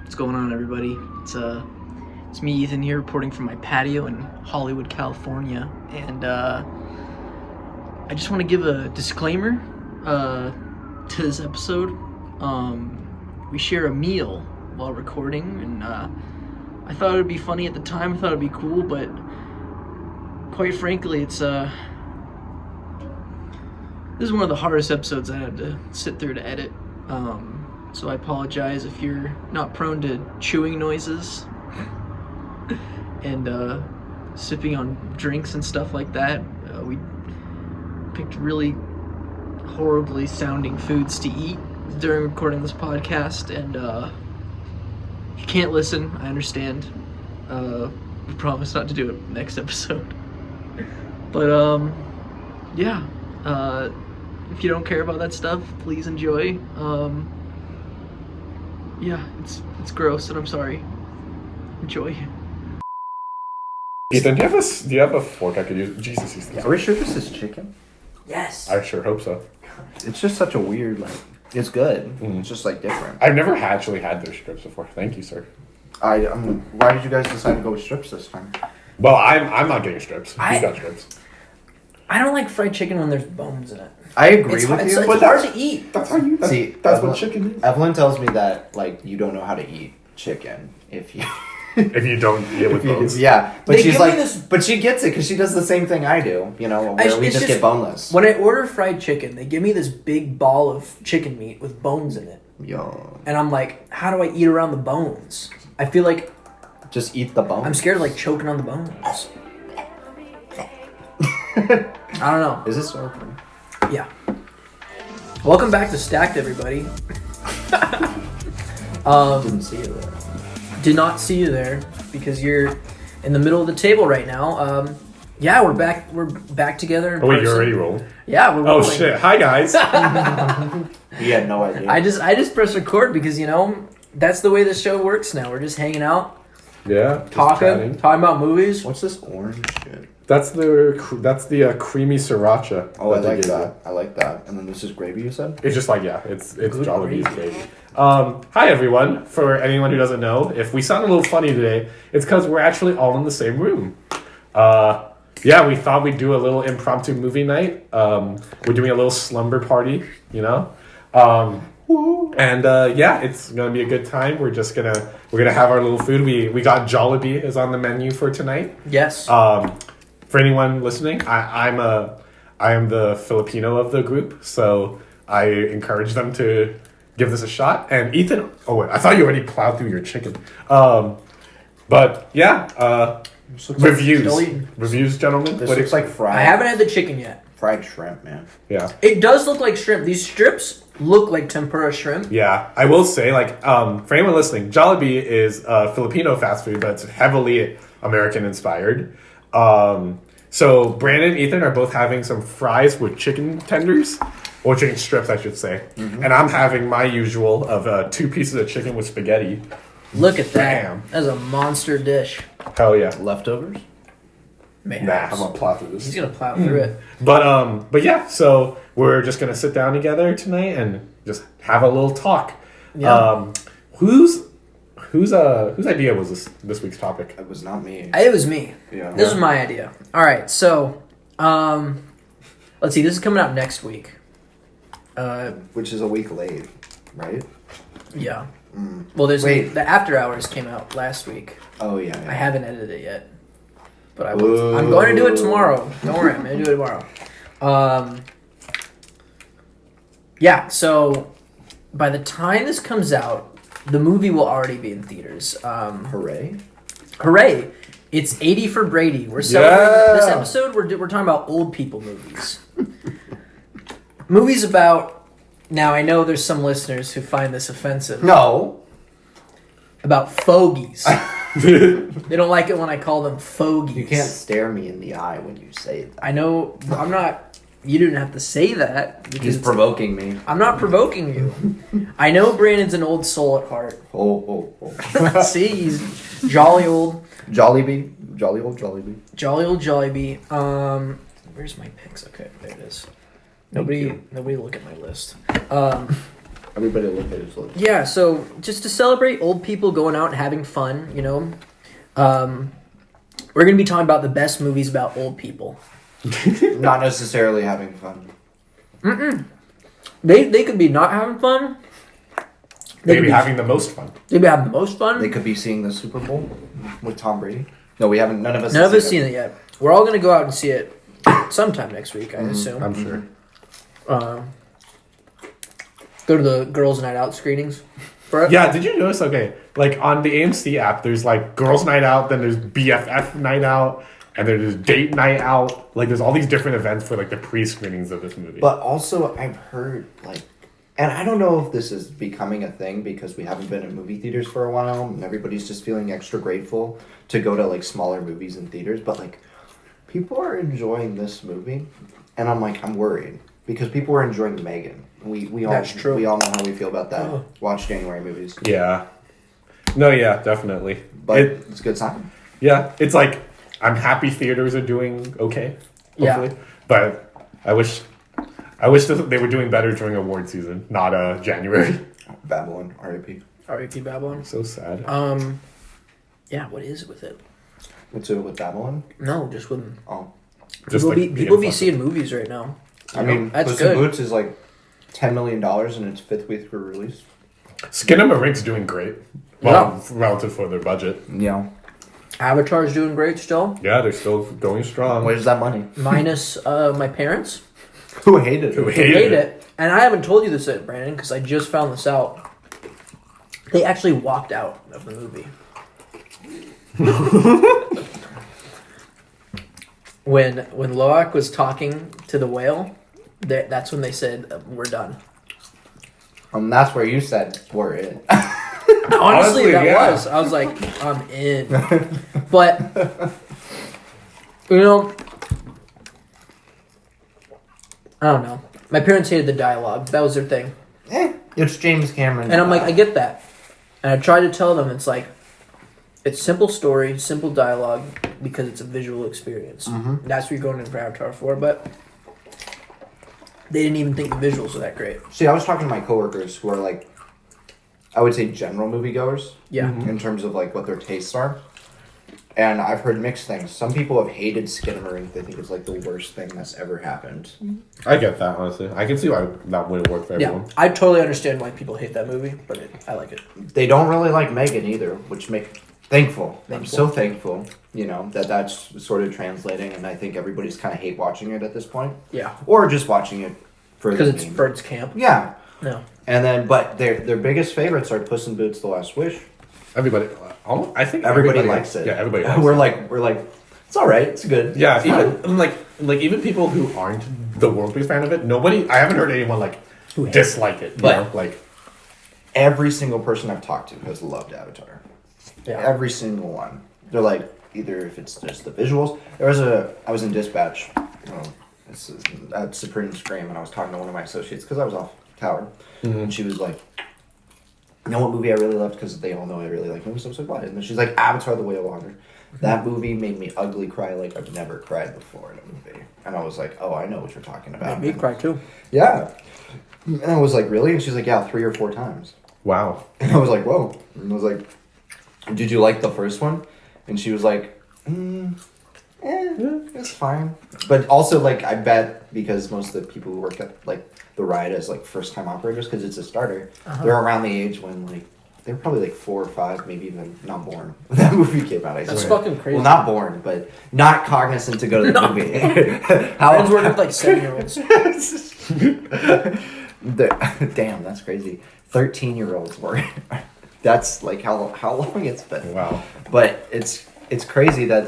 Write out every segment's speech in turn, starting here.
What's going on, everybody? It's me, Ethan, here, reporting from my patio in Hollywood, California, and I just want to give a disclaimer to this episode. We share a meal while recording, and I thought it would be funny at the time. I thought it'd be cool, but quite frankly, this is one of the hardest episodes I had to sit through to edit. So I apologize if you're not prone to chewing noises and sipping on drinks and stuff like that. We picked really horribly sounding foods to eat during recording this podcast, and if you can't listen, I understand. We promise not to do it next episode. But yeah, if you don't care about that stuff, please enjoy. Yeah, it's gross, and I'm sorry. Enjoy. Ethan, do you have a fork I could use? Jesus, Ethan. Are we sure this is chicken? Yes. I sure hope so. It's just such a weird, it's good. Mm. It's just, different. I've never actually had their strips before. Thank you, sir. Why did you guys decide to go with strips this time? Well, I'm not getting strips. He's got strips. I don't like fried chicken when there's bones in it. I agree It's with you. it's hard to eat. That's how you. That's what chicken is. Evelyn tells me that, you don't know how to eat chicken if you... If you don't eat it with bones. Yeah, but They she's give me this- but she gets it because she does the same thing I do, where we It's just get boneless. When I order fried chicken, they give me this big ball of chicken meat with bones in it. Yo. And I'm like, how do I eat around the bones? I feel like Just eat the bones. I'm scared of choking on the bones. I don't know. Is this open? Yeah. Welcome back to Stacked, everybody. Didn't see you there. Did not see you there because you're in the middle of the table right now. Yeah, we're back. We're back together. In Oh wait, person. you're already rolling. Yeah, we're rolling. Oh shit! Hi guys. He had no idea. I just pressed record because that's the way the show works now. We're just hanging out, Yeah. just talking chatting. about movies. What's this orange shit? That's the creamy sriracha. Oh, I they like give that. I like that. And then this is gravy, you said? It's just it's Jollibee's baby. Hi everyone. For anyone who doesn't know, if we sound a little funny today, it's because we're actually all in the same room. Yeah, we thought we'd do a little impromptu movie night. We're doing a little slumber party, and yeah, it's gonna be a good time. We're gonna have our little food. We got Jollibee is on the menu for tonight. Yes. For anyone listening, I am the Filipino of the group, so I encourage them to give this a shot. And Ethan, oh wait, I thought you already plowed through your chicken. But yeah, reviews, gentlemen. This looks like fried. I haven't had the chicken yet. Fried shrimp, man. Yeah, It does look like shrimp. These strips look like tempura shrimp. yeah. I will say, for anyone listening, Jollibee is Filipino fast food, but it's heavily American inspired. So Brandon and Ethan are both having some fries with chicken tenders, or chicken strips, I should say. Mm-hmm. And I'm having my usual of 2 pieces of chicken with spaghetti. Look at that. Bam. That's a monster dish. Hell yeah. Leftovers? Man, Nah, I'm gonna plow through this. he's gonna plow through it. But yeah, so we're just gonna sit down together tonight and just have a little talk. Yeah. Whose idea was this week's topic? It was not me. It was me. Yeah. This is my idea. All right, so let's see. This is coming out next week. Which is a week late, right? Yeah. Mm. Well, Wait. the After Hours came out last week. Oh, yeah. I haven't edited it yet, but I'm going to do it tomorrow. Don't worry, I'm going to do it tomorrow. Yeah. So by the time this comes out, the movie will already be in theaters. Hooray. Hooray! It's 80 for Brady. We're celebrating this Yeah. episode. We're talking about old people movies. Movies about. Now I know there's some listeners who find this offensive. No. About fogies. They don't like it when I call them fogies. You can't stare me in the eye when you say that. I know. I'm not. You didn't have to say that because He's provoking me. I'm not provoking you. I know Brandon's an old soul at heart. Oh. See, he's jolly old. Jollibee. Jolly old Jollibee. Jolly old Jollibee. Where's my picks? Okay, there it is. Nobody look at my list. Everybody look at his list. Yeah, so just to celebrate old people going out and having fun, you know, we're going to be talking about the best movies about old people. Not necessarily having fun. They could be not having fun. Maybe having the most fun. They could be having the most fun. They could be seeing the Super Bowl with Tom Brady. No, we haven't. None of us seen it yet. We're all going to go out and see it sometime next week, I assume. I'm sure. Go to the girls' night out screenings. Yeah, did you notice? Okay, like on the AMC app, there's like girls' night out, then there's BFF night out, and there's date night out. Like there's all these different events for like the pre-screenings of this movie. But also, I've heard like, and I don't know if this is becoming a thing because we haven't been in movie theaters for a while, and everybody's just feeling extra grateful to go to like smaller movies in theaters. But like, people are enjoying this movie, and I'm worried because people are enjoying Megan. We all That's true. We all know how we feel about that. Watch January movies. Yeah. No, yeah, definitely. But it's a good sign. Yeah, it's like I'm happy theaters are doing okay. Hopefully, Yeah. But I wish they were doing better during award season, not January. Babylon, R.I.P. R.E.P. Babylon. So sad. Yeah, what is it with it? What's it with Babylon? No, just with Oh, Just people be seeing movies right now. I mean, that's Puss in good. Boots is like $10 million in its 5th week for release. Skinamarink doing great. Well, relative for their budget. Yeah. Avatar's doing great still. Yeah, they're still going strong. Where's that money? Minus my parents. Who hated Who it? hated Hate it. And I haven't told you this yet, Brandon, because I just found this out. They actually walked out of the movie. When Loak was talking to the whale, that's when they said, we're done. That's where you said we're in. Honestly, that yeah. was. I was like, I'm in. But, you know, I don't know. My parents hated the dialogue. That was their thing. It's James Cameron. And I'm like, I get that. And I try to tell them, it's like, it's simple story, simple dialogue, because it's a visual experience. Mhm. That's what you're going in for Avatar for, but they didn't even think the visuals were that great. See, I was talking to my coworkers who are like, I would say general moviegoers. Yeah. In terms of like what their tastes are. And I've heard mixed things. Some people have hated Skinamarink. They think it's like the worst thing that's ever happened. I get that, honestly. I can see why that wouldn't work for everyone. Yeah, I totally understand why people hate that movie, but I like it. They don't really like Megan either, which thankful. I'm Thankful. so thankful, that's sort of translating, and I think everybody's kind of hate watching it at this point. Yeah. Or just watching it for Because the it's meme. for its camp. Yeah. No. And then, but their biggest favorites are Puss in Boots: The Last Wish. Everybody, I think Everybody likes it. Yeah, everybody likes we're it. like, it's all right. It's good. Yeah, It's fine. even like even people who aren't the world's biggest fan of it, I haven't heard anyone like dislike it. But- like Every single person I've talked to has loved Avatar. Yeah. Every single one. They're like, either if it's just the visuals. I was in dispatch at Supreme Scream, and I was talking to one of my associates because I was off tower, and she was like, "You know what movie I really loved?" Because they all know I really like movies. I was like, "What?" And then she's like, "Avatar: The Way of Water." That movie made me ugly cry like I've never cried before in a movie, and I was like, "Oh, I know what you're talking about." Made me cry too. Yeah, and I was like, "Really?" And she's like, "Yeah, 3 or 4 times." wow. And I was like, whoa. And I was like, did you like the first one? And she was like, it's fine. But also, like, I bet because most of the people who work at, like, the ride as, like, first-time operators, because it's a starter, they're around the age when, like, they're probably, like, 4 or 5, maybe even not born when that movie came out, I That's swear. fucking crazy. Well, not born, but not cognizant to go to the movie. Friends work with like 7-year-olds. Damn, that's crazy. 13-year-olds were. That's like how long it's been. Wow. But it's crazy that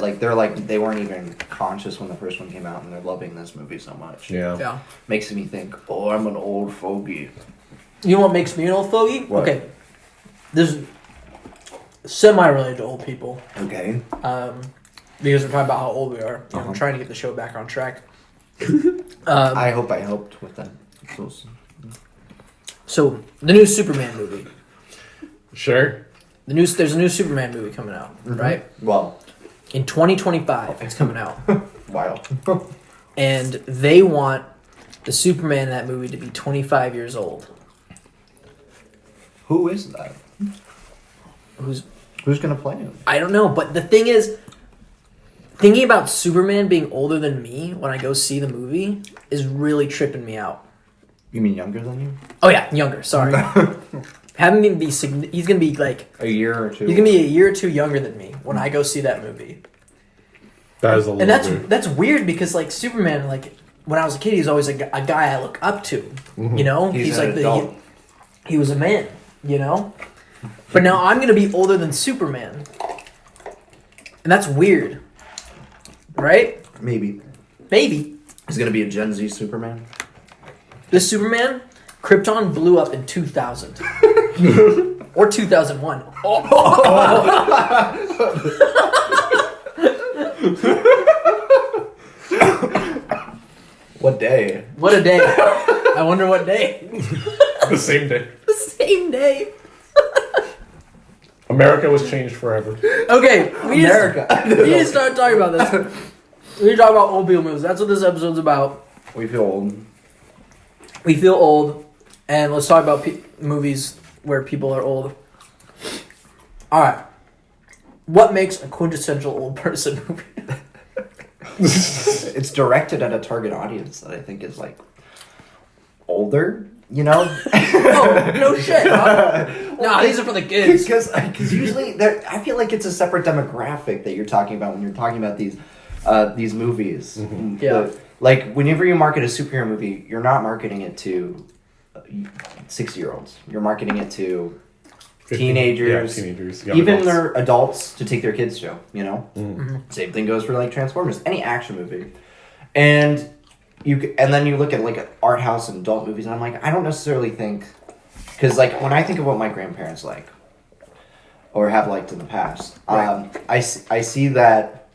they weren't even conscious when the first one came out, and they're loving this movie so much. Yeah. Yeah. Makes me think, oh, I'm an old fogey. You know what makes me an old fogey? What? Okay. This is semi-related to old people. Okay. Because we're talking about how old we are. And I'm trying to get the show back on track. I hope I helped with that. So, the new Superman movie. Sure. There's a new Superman movie coming out, right? Well, In 2025, it's coming out. wild. And they want the Superman in that movie to be 25 years old. Who is that? Who's gonna play him? I don't know, but the thing is, thinking about Superman being older than me when I go see the movie is really tripping me out. You mean younger than you? Oh yeah, younger. Sorry, having him be he's gonna be like a year or two. He's gonna be a year or two younger than me when I go see that movie. That is a little. And that's weird because like Superman, like when I was a kid, he's always a guy I look up to. Mm-hmm. You know, he's like he was a man. You know, but now I'm gonna be older than Superman, and that's weird, right? Maybe. He's gonna be a Gen Z Superman. This Superman, Krypton blew up in 2000 or 2001. What day? What a day! I wonder what day. The same day. The same day. America was changed forever. Okay, we need to start talking about this. We need to talk about old people movies. That's what this episode's about. We feel old. We feel old, and let's talk about movies where people are old. All right, what makes a quintessential old person movie? It's directed at a target audience that I think is like older. You know? Oh, no shit. Huh? No, these are for the kids. Because usually, I feel like it's a separate demographic that you're talking about when you're talking about these movies. Mm-hmm. Yeah. Like, whenever you market a superhero movie, you're not marketing it to 6-year-olds. You're marketing it to teenagers. Yeah, teenagers. Even their adults to take their kids to, you know? Mm-hmm. Same thing goes for, like, Transformers. Any action movie. And then you look at, like, art house and adult movies, and I'm like, I don't necessarily think... Because, like, when I think of what my grandparents like, or have liked in the past, right. I see that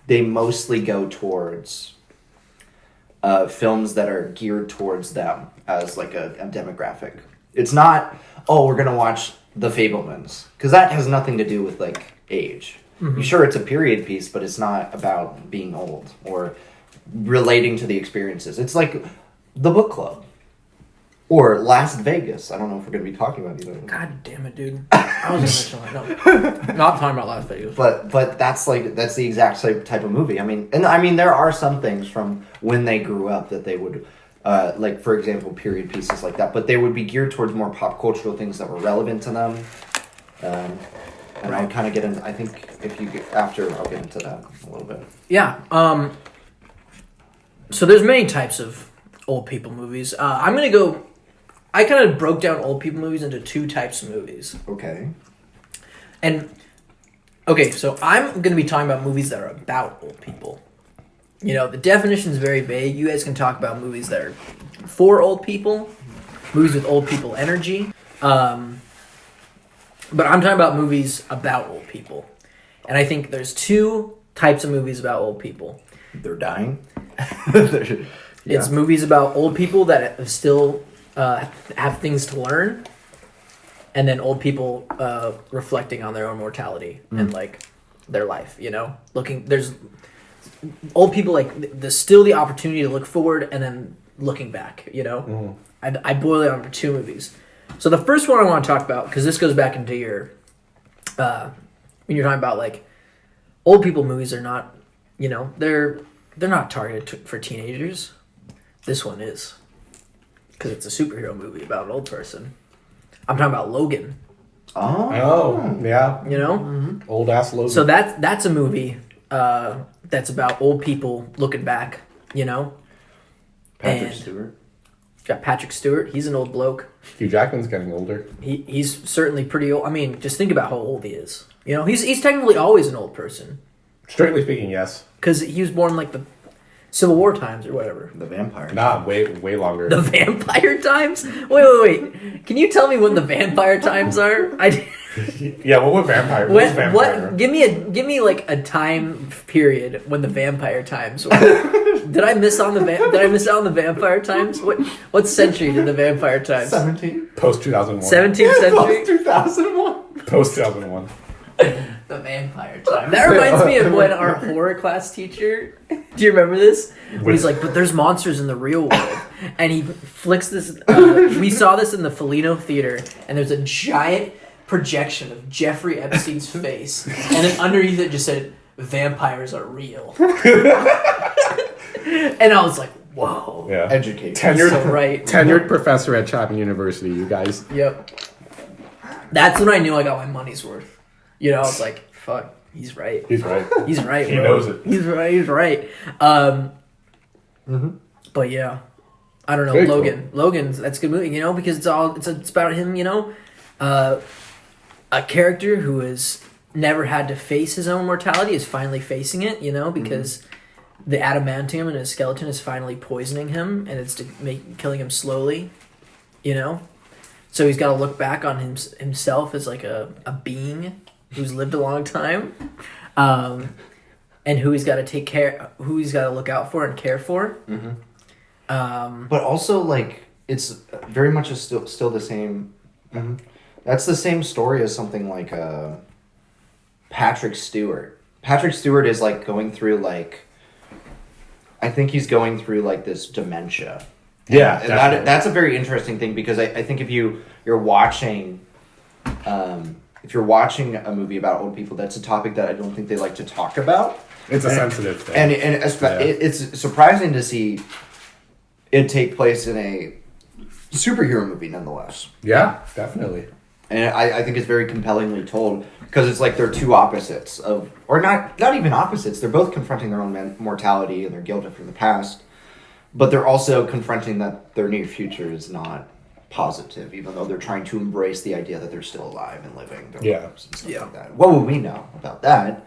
they mostly go towards... films that are geared towards them as like a demographic. It's not, we're gonna watch The Fabelmans, because that has nothing to do with like age. Mm-hmm. Sure, it's a period piece, but it's not about being old or relating to the experiences. It's like The Book Club or Las Vegas. I don't know if we're gonna be talking about either. God damn it, dude! I was gonna no, not talking about Las Vegas. But that's the exact same type of movie. I mean, there are some things from when they grew up that they would, like for example, period pieces like that. But they would be geared towards more pop cultural things that were relevant to them. And I kind of get in. I think if you get after, I'll get into that a little bit. Yeah. So there's many types of old people movies. I'm gonna go. I kind of broke down old people movies into 2 types of movies. Okay. So I'm going to be talking about movies that are about old people. You know, the definition is very vague. You guys can talk about movies that are for old people, movies with old people energy. But I'm talking about movies about old people. And I think there's 2 types of movies about old people. They're dying. It's movies about old people that still... have things to learn, and then old people reflecting on their own mortality and like their life. You know, there's old people like there's still the opportunity to look forward and then looking back. You know, I boil it down for 2 movies. So the first one I want to talk about, because this goes back into your when you're talking about like old people movies are not, you know, they're not targeted for teenagers. This one is. Because it's a superhero movie about an old person. I'm talking about Logan. Oh, yeah. You know? Mm-hmm. Old ass Logan. So that's a movie that's about old people looking back, you know? Patrick Stewart. Got Patrick Stewart. He's an old bloke. Hugh Jackman's getting older. He's certainly pretty old. I mean, just think about how old he is. You know, he's technically always an old person. Strictly speaking, yes. Because he was born like the Civil War times or whatever. The vampire. Nah, way longer. The vampire times? Wait. Can you tell me what the vampire times are? Yeah, what would vampire? What? Give me like a time period when the vampire times were. Did I miss out on the vampire times? What century did the vampire times? 17. Post 2001. 17th century. 2001. Post 2001. The vampire time. That reminds me of when our horror class teacher. Do you remember this? When he's like, "But there's monsters in the real world," and he flicks this. We saw this in the Foligno Theater, and there's a giant projection of Jeffrey Epstein's face, and then underneath it just said, "Vampires are real." And I was like, "Whoa!" Yeah, educated, tenured professor at Chapman University. You guys. Yep. That's when I knew I got my money's worth. You know, I was like, "Fuck, he's right. He's right. He's right. He bro. knows it. He's right. He's right." But yeah, I don't know. Very Logan. Cool. Logan's that's a good movie. You know, because it's about him. You know, a character who has never had to face his own mortality is finally facing it. You know, because the adamantium in his skeleton is finally poisoning him, and it's killing him slowly. You know, so he's got to look back on himself as like a being who's lived a long time, and who he's got to take care, who he's got to look out for and care for. But also, like, it's very much still the same. That's the same story as something like Patrick Stewart. Patrick Stewart is like going through like. I think he's going through like this dementia. Yeah, and that's a very interesting thing because I think if you're watching a movie about old people, that's a topic that I don't think they like to talk about. It's a sensitive thing, and it's surprising to see it take place in a superhero movie, nonetheless. Yeah, definitely. And I think it's very compellingly told because it's like they're two opposites of, or not even opposites. They're both confronting their own mortality and their guilt from the past, but they're also confronting that their near future is not positive, even though they're trying to embrace the idea that they're still alive and living their lives and stuff like that. What would we know about that?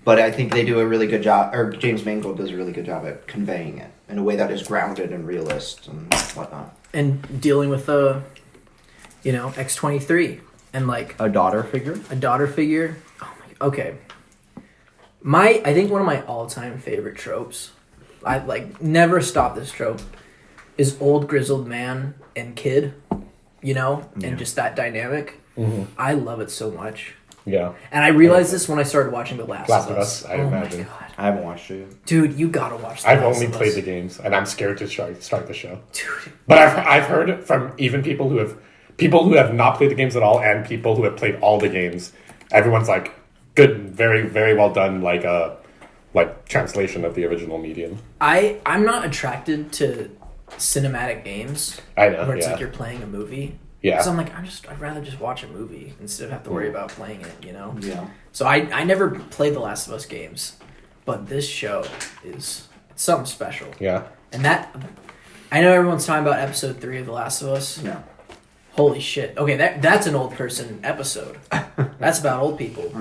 But I think they do a really good job, or James Mangold does a really good job at conveying it in a way that is grounded and realist and whatnot. And dealing with X-23 and like A daughter figure. Oh my. Okay. I think one of my all-time favorite tropes, I like never stop this trope, is old grizzled man and kid, and just that dynamic. I love it so much. Yeah. And I realized this when I started watching The Last of Us. I imagine. My God. I haven't watched it. Dude, you gotta watch I've only played the games, and I'm scared to start the show. Dude. But I've heard from even people who have not played the games at all, and people who have played all the games. Everyone's like, good, very, very well done, like translation of the original medium. I'm not attracted to cinematic games. I know. Where it's like you're playing a movie. Yeah. So I'm like, I'd rather just watch a movie instead of have to worry about playing it, Yeah. So I never played The Last of Us games, but this show is something special. Yeah. And that, I know everyone's talking about episode 3 of The Last of Us. Yeah. Holy shit. Okay, that's an old person episode. That's about old people.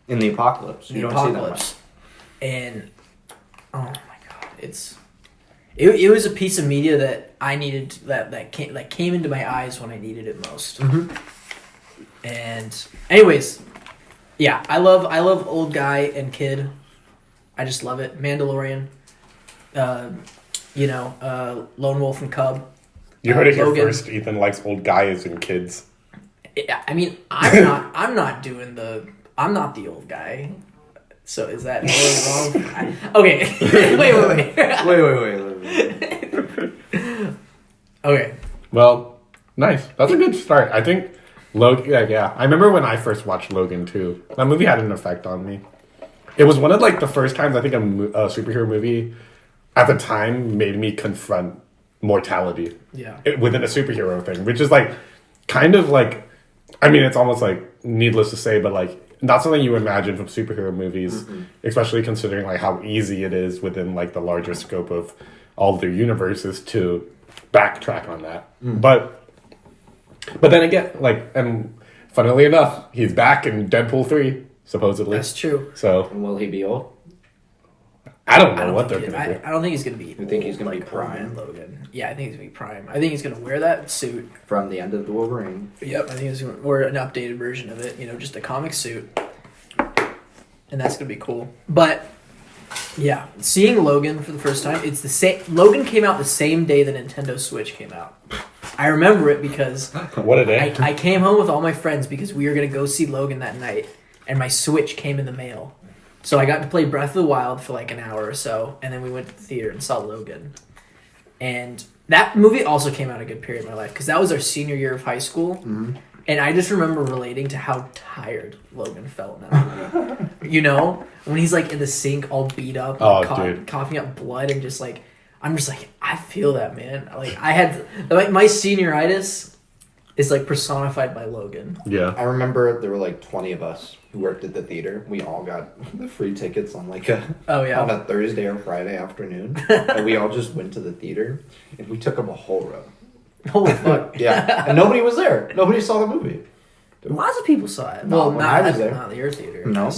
In the apocalypse. The apocalypse. And, oh my God, it was a piece of media that I needed, that came into my eyes when I needed it most. And anyways, yeah, I love old guy and kid. I just love it. Mandalorian, Lone Wolf and Cub. You heard it here Logan. first. Ethan likes old guys and kids. I mean, I'm not the old guy. So is that really wrong? Okay. Wait. Okay. Well, nice. That's a good start. I think Logan. Yeah. I remember when I first watched Logan too. That movie had an effect on me. It was one of like the first times I think a superhero movie at the time made me confront mortality. Yeah. Within a superhero thing, which is like kind of like, I mean, it's almost like needless to say, but like not something you imagine from superhero movies, especially considering like how easy it is within like the larger scope of all of their universes to backtrack on that. But then again, like, and funnily enough, he's back in Deadpool 3, supposedly. That's true. So And will he be old? I don't know what they're going to do. I don't think he's going to be. You think he's gonna be like Prime? Logan. Yeah, I think he's going to be Prime. I think he's going to wear that suit. From the end of the Wolverine. Yep, I think he's going to wear an updated version of it. Just a comic suit, and that's going to be cool. But yeah, seeing Logan for the first time, it's the same. Logan came out the same day the Nintendo Switch came out. I remember it because What a day. I came home with all my friends because we were going to go see Logan that night, and my Switch came in the mail. So I got to play Breath of the Wild for like an hour or so, and then we went to the theater and saw Logan. And that movie also came out a good period of my life because that was our senior year of high school. Mm-hmm. And I just remember relating to how tired Logan felt in that movie. You know? When he's like in the sink all beat up, like, coughing up blood and just like, I'm just like, I feel that, man. Like I had, like my senioritis is like personified by Logan. Yeah. I remember there were like 20 of us who worked at the theater. We all got the free tickets on like on a Thursday or Friday afternoon. And we all just went to the theater and we took them a whole row. Holy fuck. Yeah. And nobody was there. Nobody saw the movie. Lots of people saw it. No, Well, when not I was there. Not your theater. No.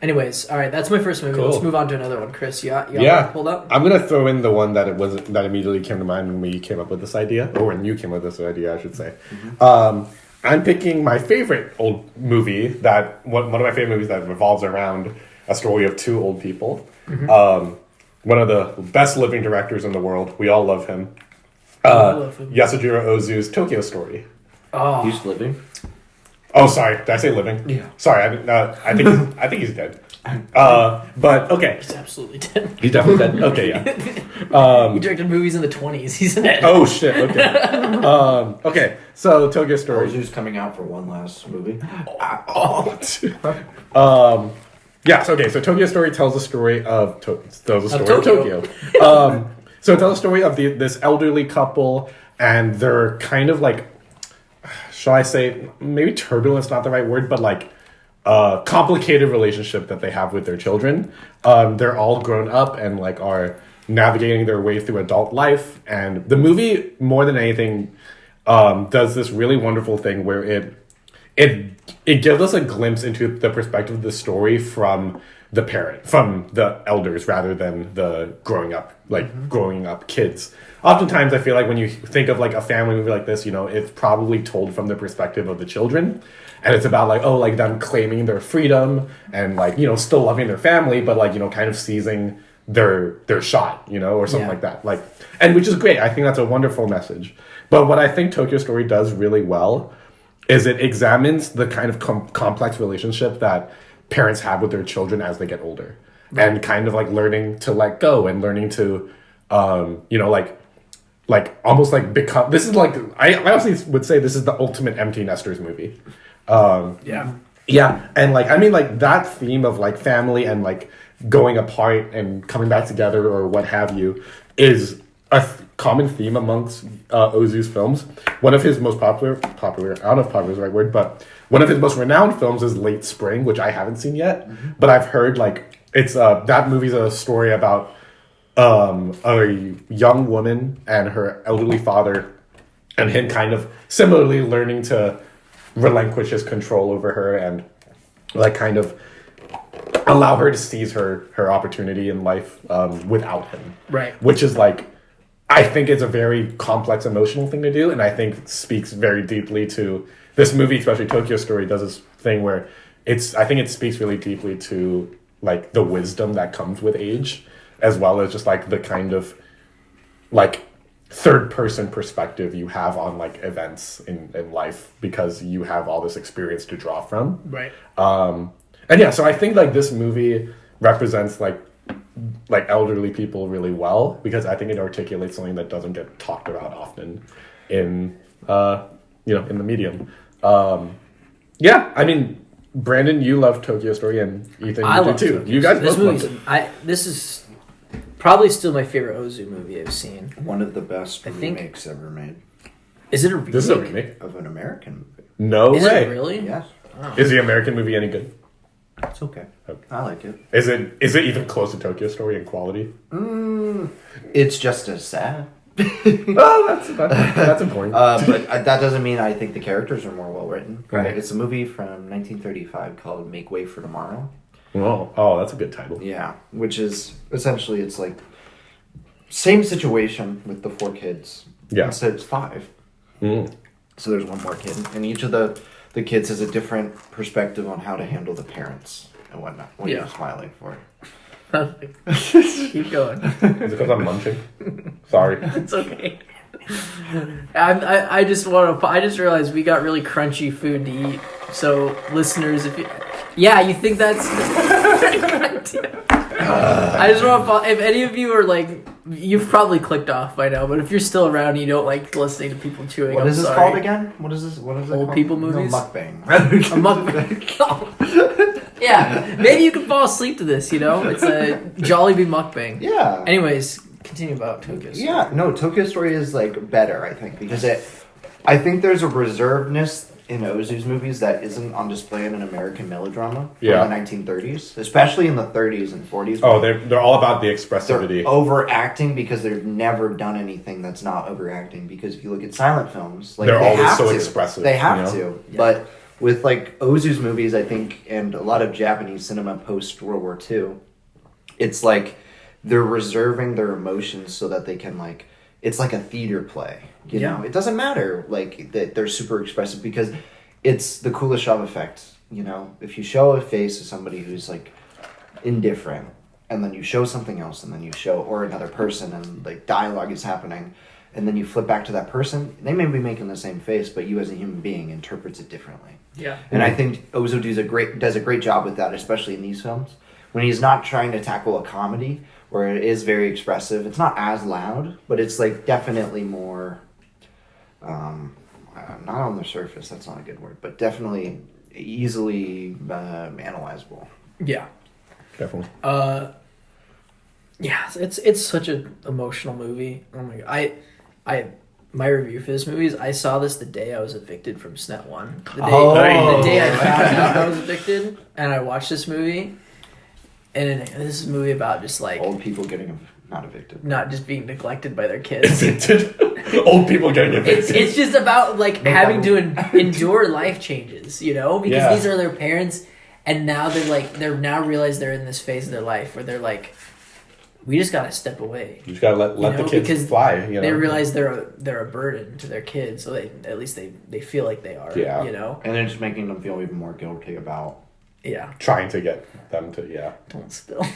Anyways, all right, that's my first movie. Cool. Let's move on to another one. Chris, you got Yeah. one pulled up? I'm gonna throw in the one that that immediately came to mind when we came up with this idea, or when you came up with this idea, I should say. I'm picking my favorite old movie one of my favorite movies that revolves around a story of two old people. One of the best living directors in the world. We all love him. Yasujiro Ozu's Tokyo Story. Oh, He's living. Oh, sorry. Did I say living? Yeah. Sorry, I think he's dead. But okay, he's absolutely dead. he's definitely dead. Okay, yeah. He directed movies in the 20s. He's dead. Oh shit. Okay. Okay. So Tokyo Story. Ozu's coming out for one last movie. Yes. Okay. So Tokyo Story tells the story of Tokyo. Tokyo. So it tells the story of this elderly couple and their kind of like, shall I say, maybe turbulence, not the right word, but like complicated relationship that they have with their children. They're all grown up and like are navigating their way through adult life. And the movie, more than anything, does this really wonderful thing where it gives us a glimpse into the perspective of the story from the elders rather than the growing up kids. Oftentimes I feel like when you think of like a family movie like this, you know, it's probably told from the perspective of the children, and it's about like, oh, like them claiming their freedom and like, you know, still loving their family, but like, you know, kind of seizing their shot, you know, or something like that. Like, and which is great. I think that's a wonderful message. But what I think Tokyo Story does really well is it examines the kind of complex relationship that parents have with their children as they get older, and kind of like learning to let go and learning to, you know, like almost like become. This is like I honestly would say this is the ultimate empty nesters movie. Yeah, and like I mean like that theme of like family and like going apart and coming back together or what have you is a common theme amongst Ozu's films. One of his most popular, I don't know if popular is the right word, but one of his most renowned films is Late Spring, which I haven't seen yet, but I've heard like it's that movie's a story about a young woman and her elderly father, and him kind of similarly learning to relinquish his control over her and like kind of allow her to seize her opportunity in life without him. Right. Which is like, I think it's a very complex emotional thing to do, and I think speaks very deeply to this movie, especially Tokyo Story does this thing where I think it speaks really deeply to like the wisdom that comes with age, as well as just like the kind of like third person perspective you have on like events in life because you have all this experience to draw from. Right. And yeah, so I think like this movie represents like elderly people really well, because I think it articulates something that doesn't get talked about often in in the medium. Yeah, I mean, Brandon, you love Tokyo Story, and Ethan, you do too. Tokyo You guys Story. both love it. This is probably still my favorite Ozu movie I've seen. One of the best I think- remakes ever made Is it a remake? This is a remake. of an American movie. No Is way. it really? Yes, Is the American movie any good? it's okay. Okay. I like it. Is it even close to Tokyo Story in quality? It's just as sad. Oh, that's important. But that doesn't mean I think the characters are more well written. Right. It's a movie from 1935 called Make Way for Tomorrow. Oh, that's a good title. Yeah, which is essentially it's like same situation with the 4 kids. Yeah. Instead it's 5. Mm. So there's one more kid, and each of the kids has a different perspective on how to handle the parents and whatnot. What are you smiling for? Keep going. Is it because I'm munching? Sorry. It's okay. I just realized we got really crunchy food to eat. So listeners, you think that's I just want to if any of you are like You've probably clicked off by now, but if you're still around and you don't like listening to people chewing, What I'm is this sorry. called again? What is this? What is it Old called? people movies? No, mukbang. A mukbang. Yeah, maybe you can fall asleep to this. You know, it's a Jollibee mukbang. Yeah. Anyways, continue about Tokyo Story. Yeah, no, Tokyo Story is like better, I think, because I think there's a reservedness in Ozu's movies that isn't on display in an American melodrama Yeah. from the 1930s, especially in the 30s and 40s. Oh, they're all about the expressivity. They're overacting because they've never done anything that's not overacting. Because if you look at silent films, like They're they always have so to. expressive, They have you know? to. But with like Ozu's movies, I think, and a lot of Japanese cinema post World War II, it's like they're reserving their emotions so that they can like. It's like a theater play. You know, it doesn't matter like that they're super expressive because it's the Kuleshov effect. You know, if you show a face of somebody who's like indifferent, and then you show something else, and then you show or another person, and like dialogue is happening, and then you flip back to that person, they may be making the same face, but you as a human being interprets it differently. Yeah. And I think Ozu does a great job with that, especially in these films when he's not trying to tackle a comedy where it is very expressive. It's not as loud, but it's like definitely more. Not on the surface, that's not a good word, but definitely easily analyzable. Yeah. Definitely. Yeah, it's such an emotional movie. Oh my god. My review for this movie is I saw this the day I was evicted from SNET 1. The day I found out I was evicted, and I watched this movie. And this is a movie about just like Old people getting not evicted. not just being neglected by their kids. Old people getting evicted. It's just about like having to endure life changes, you know, because these are their parents, and now they're now realize they're in this phase of their life where they're like, we just gotta step away. You just gotta let the kids fly. You know? They realize they're a burden to their kids, so at least they feel like they are. Yeah. You know, And then just making them feel even more guilty about. yeah. Trying to get them to Don't spill.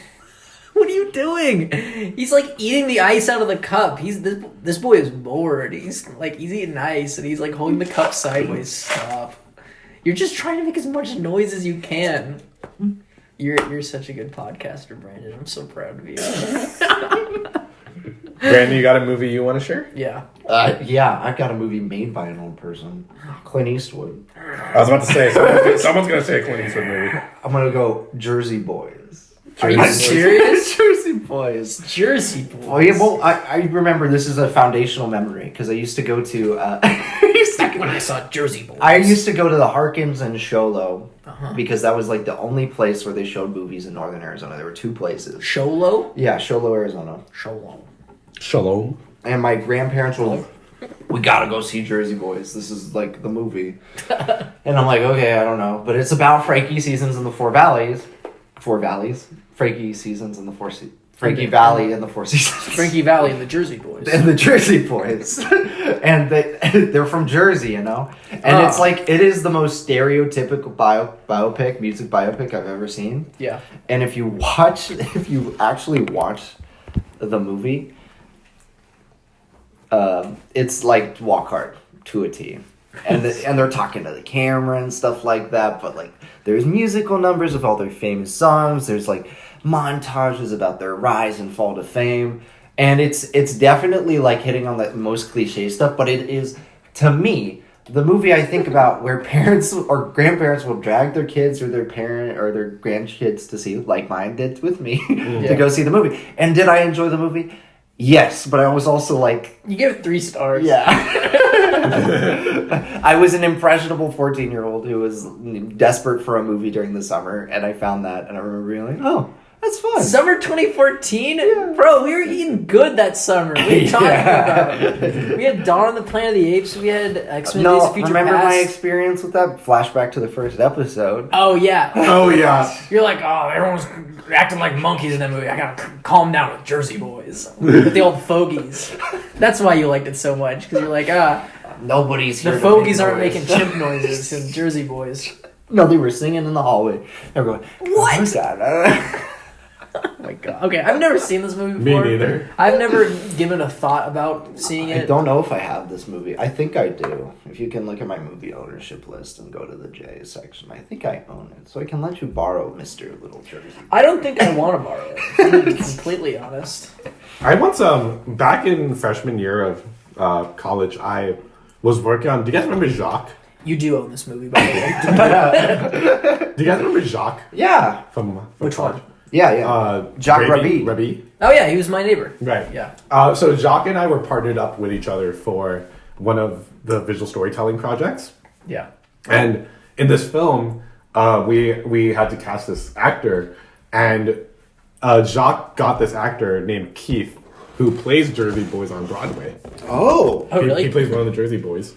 What are you doing? He's like eating the ice out of the cup. This boy is bored. He's eating ice and he's like holding the cup sideways. Stop. You're just trying to make as much noise as you can. You're such a good podcaster, Brandon. I'm so proud of you. Brandon, you got a movie you want to share? Yeah. Yeah, I've got a movie made by an old person, Clint Eastwood. I was about to say someone's gonna say a Clint Eastwood movie. I'm gonna go Jersey Boys. Are you serious? Jersey Boys. Jersey Boys. Well, yeah, well, I remember this is a foundational memory because I used to go to. When I saw Jersey Boys. I used to go to the Harkins and Sholo Uh-huh. because that was like the only place where they showed movies in northern Arizona. There were two places. Sholo? Yeah, Sholo, Arizona. Shalom. Shalom. And my grandparents were like, we gotta go see Jersey Boys. This is like the movie. And I'm like, okay, I don't know. But it's about Frankie Seasons in the Four Valleys. Four Valleys. Frankie Seasons in the Frankie Valley and the Four Seasons. Frankie Valley and the Jersey Boys. And the Jersey Boys. And they're from Jersey, you know? And it's like, it is the most stereotypical biopic, music biopic I've ever seen. Yeah. And if you actually watch the movie, it's like Walk Hard to a T. And they're talking to the camera and stuff like that, but like there's musical numbers of all their famous songs. There's like montages about their rise and fall to fame. And it's definitely like hitting on the most cliche stuff, but it is, to me, the movie I think about where parents or grandparents will drag their kids or their parent or their grandkids to see, like mine did with me, to go see the movie. And did I enjoy the movie? Yes, but I was also like... You give it 3 stars. Yeah. I was an impressionable 14-year-old who was desperate for a movie during the summer, and I found that, and I remember being like, oh, that's fun. Summer 2014? Yeah. Bro, we were eating good that summer. What are you talking about? We had Dawn of the Planet of the Apes. We had X-Men Days of Future remember Past. my experience with that? Flashback to the first episode. Oh, yeah. Oh yeah. You're like, oh, everyone's acting like monkeys in that movie. I gotta calm down with Jersey Boys. With the old fogies. That's why you liked it so much. Because you're like, Nobody's here. the fogies aren't making chimp noises in Jersey Boys. No, they were singing in the hallway. Everyone, What? Oh, God. Oh my god. Okay, I've never seen this movie Me before. neither. I've never given a thought about seeing I it. don't know if I have this movie. I think I do. If you can look at my movie ownership list and go to the J section, I think I own it. So I can let you borrow Mr. Little Jersey. I don't think I want to borrow it. I'm gonna be completely honest. I once back in freshman year of college, I was working on. Do you guys remember Jacques? You do own this movie, by the way. Do you guys remember Jacques Yeah. from Which college? one? Yeah. Jacques Rabi. Rabi. Oh yeah, he was my neighbor. Right. Yeah. So Jacques and I were partnered up with each other for one of the visual storytelling projects. Yeah. And in this film, we had to cast this actor, and Jacques got this actor named Keith, who plays Jersey Boys on Broadway. Oh. Oh really? He plays one of the Jersey Boys.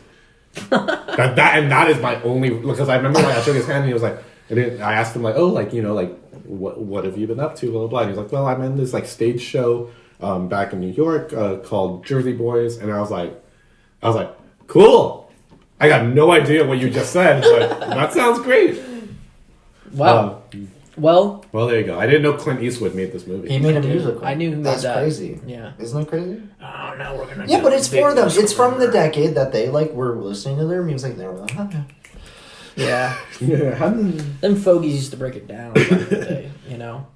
that is my only, because I remember I shook his hand and he was like, I asked him like, oh, like, you know, like what have you been up to, blah blah blah. And he's like, well, I'm in this like stage show back in New York called Jersey Boys, and I was like, cool. I got no idea what you just said, but that sounds great. Wow. Well, there you go. I didn't know Clint Eastwood made this movie. He made a musical. I knew who made That's that. crazy. Yeah. Isn't that crazy? Oh, now we're gonna. Yeah, do but a it's big for them. It's disclaimer. from the decade that they like were listening to their music. And they were like, Yeah. Yeah. Them fogies used to break it down back in the day, you know.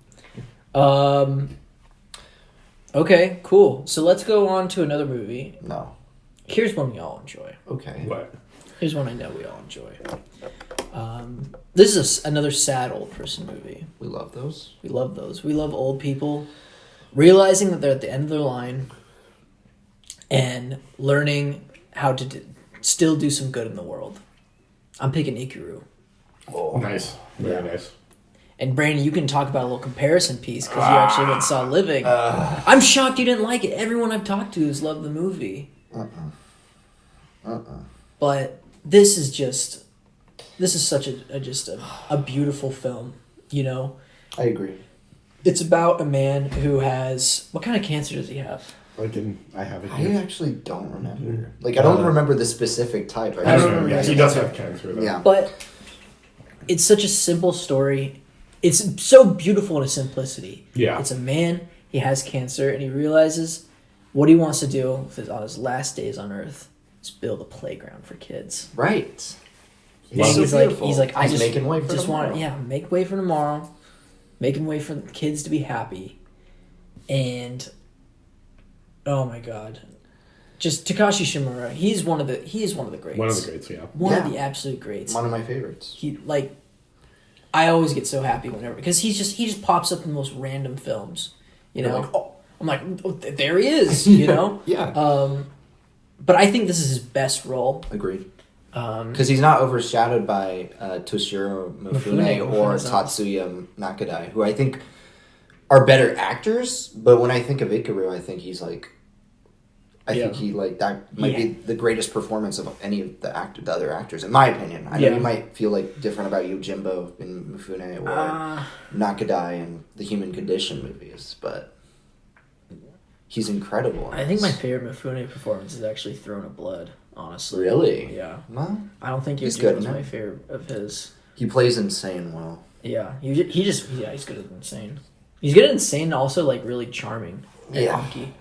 Okay, cool. So let's go on to another movie. no. Here's one we all enjoy. Okay. What? Here's one I know we all enjoy. This is another sad old person movie. We love those. We love those. We love old people realizing that they're at the end of their line and learning how to still do some good in the world. I'm picking Ikaru. Oh. Nice. Very Yeah. nice. And Brandon, you can talk about a little comparison piece because you actually went and saw Living. I'm shocked you didn't like it. Everyone I've talked to has loved the movie. But this is such a beautiful film, you know? I agree. It's about a man who has, what kind of cancer does he have? I have it I here. actually don't remember. Like, I don't remember the specific type. I don't remember. Yeah, he does have cancer, though. Yeah. But it's such a simple story. It's so beautiful in its simplicity. Yeah. It's a man, he has cancer, and he realizes what he wants to do on his last days on Earth is build a playground for kids. Right. And It's so he's beautiful. like, I just making way for tomorrow. make way for tomorrow, making way for the kids to be happy, and oh my god, just Takashi Shimura. He is one of the greats. One of the greats, yeah. One of the absolute greats. One of my favorites. I always get so happy whenever because he just pops up in the most random films. You know, I'm like, oh, there he is. You know, Yeah. But I think this is his best role. Agreed. Because he's not overshadowed by Toshiro Mifune or Tatsuya Nakadai, who I think are better actors. But when I think of Ikaru, I think he's like, think he like that might be the greatest performance of any of the other actors, in my opinion. I know you might feel like different about Yojimbo in Mifune or Nakadai in the Human Condition movies, but he's incredible. I think my favorite Mifune performance is actually Throne of Blood. Honestly, Really? Yeah. Well, I don't think he's Yojimbo good, is no? my favorite of his. he plays insane well. Yeah, he's good at Insane. He's good at Insane and also like really charming and funky.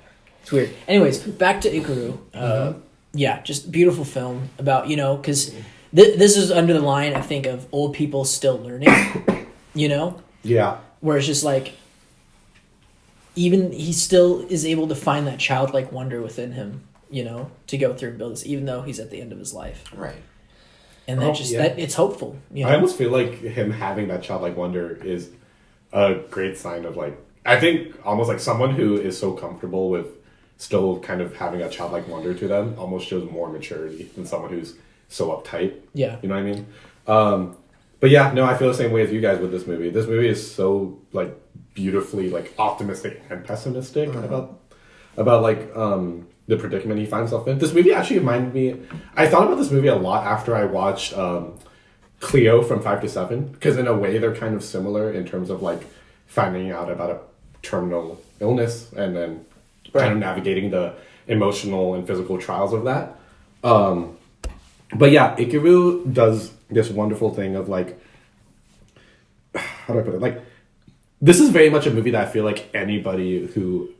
It's weird. Anyways, back to Ikaru. Yeah, just beautiful film about, you know, because this is under the line, I think, of old people still learning, you know? Yeah. Where it's just like, even he still is able to find that childlike wonder within him, you know, to go through and build this, even though he's at the end of his life. Right. And that it's hopeful. You know? I almost feel like him having that childlike wonder is a great sign of like, I think almost like someone who is so comfortable with still kind of having a childlike wonder to them almost shows more maturity than someone who's so uptight. Yeah. You know what I mean? But yeah, no, I feel the same way as you guys with this movie. This movie is so like beautifully like optimistic and pessimistic about like the predicament he finds himself in. This movie actually reminded me. I thought about this movie a lot after I watched Cleo from 5 to 7 because in a way they're kind of similar in terms of like finding out about a terminal illness and then kind of navigating the emotional and physical trials of that. But yeah, Ikaru does this wonderful thing of like, how do I put it? Like, this is very much a movie that I feel like anybody who,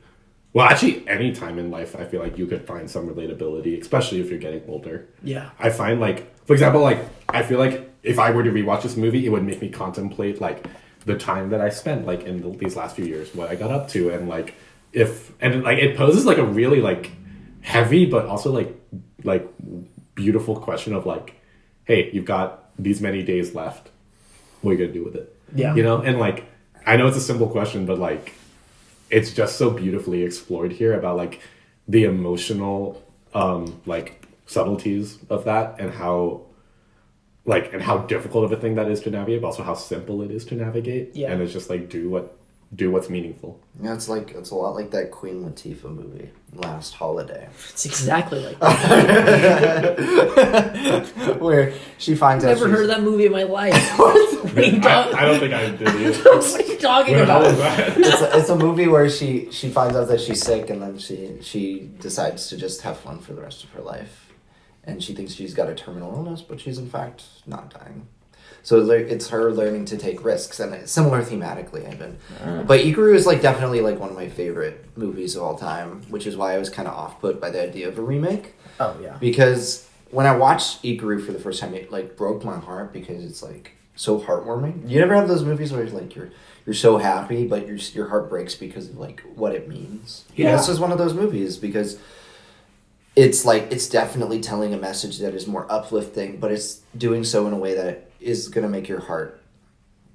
well, actually any time in life, I feel like you could find some relatability, especially if you're getting older. Yeah. I find like, for example, like I feel like if I were to rewatch this movie, it would make me contemplate like the time that I spent like in these last few years, what I got up to, and like it poses like a really like heavy but also like beautiful question of like, hey, you've got these many days left. What are you gonna do with it? Yeah. You know, and like I know it's a simple question, but like it's just so beautifully explored here about like the emotional like subtleties of that and how difficult of a thing that is to navigate, but also how simple it is to navigate. Yeah. And it's just like do what's meaningful. Yeah, it's a lot like that Queen Latifah movie, Last Holiday. It's exactly like that. Where she finds out Never heard of that movie in my life. I don't think I did either. What are you talking about? It's a movie where she finds out that she's sick, and then she decides to just have fun for the rest of her life. And she thinks she's got a terminal illness, but she's in fact not dying. So it's her learning to take risks, and it's similar thematically even. But Ikaru is like definitely like one of my favorite movies of all time, which is why I was kind of off-put by the idea of a remake. Oh yeah. Because when I watched Ikaru for the first time, it like broke my heart because it's like so heartwarming. You never have those movies where like you're so happy, but your heart breaks because of like what it means. Yeah. This is one of those movies because it's like it's definitely telling a message that is more uplifting, but it's doing so in a way that is going to make your heart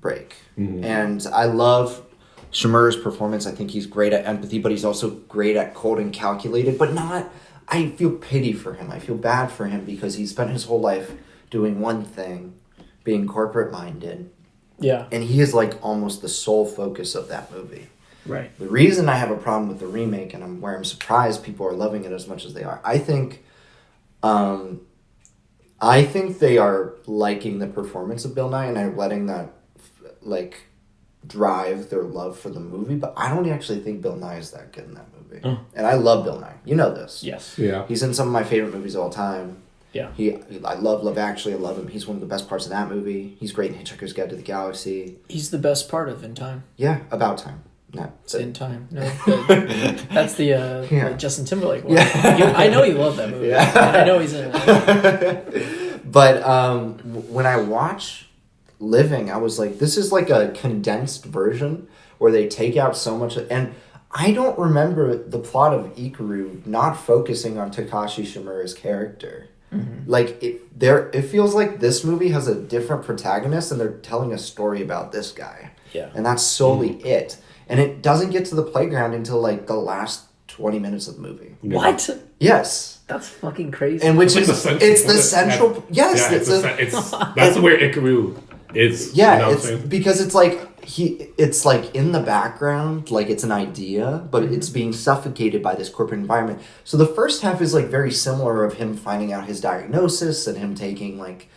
break. Mm-hmm. And I love Shamur's performance. I think he's great at empathy, but he's also great at cold and calculated, but not... I feel pity for him. I feel bad for him because he spent his whole life doing one thing, being corporate-minded. Yeah. And he is like almost the sole focus of that movie. Right. The reason I have a problem with the remake, and I'm surprised people are loving it as much as they are, I think they are liking the performance of Bill Nye and are letting that like drive their love for the movie. But I don't actually think Bill Nye is that good in that movie. Oh. And I love Bill Nye. You know this. Yes. Yeah. He's in some of my favorite movies of all time. Yeah. I love Actually. I love him. He's one of the best parts of that movie. He's great in Hitchhiker's Guide to the Galaxy. He's the best part of In Time. Yeah, About Time. No, it's In Time. No, that's the like Justin Timberlake one. Yeah. I know you love that movie. Yeah. And I know he's in it. But when I watch Living, I was like, this is like a condensed version where they take out so much. And I don't remember the plot of Ikaru not focusing on Takashi Shimura's character. Mm-hmm. Like it feels like this movie has a different protagonist and they're telling a story about this guy. Yeah. And that's solely it. And it doesn't get to the playground until like the last 20 minutes of the movie. What? Yes. That's fucking crazy. And which is it's the central. Yes, yeah, that's where Ikaru is. Yeah, you know it's because it's like it's like in the background, like it's an idea, but it's being suffocated by this corporate environment. So the first half is like very similar of him finding out his diagnosis and him taking like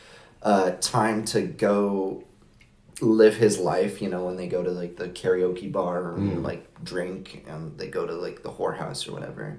time to go live his life, you know, when they go to like the karaoke bar or like drink and they go to like the whorehouse or whatever.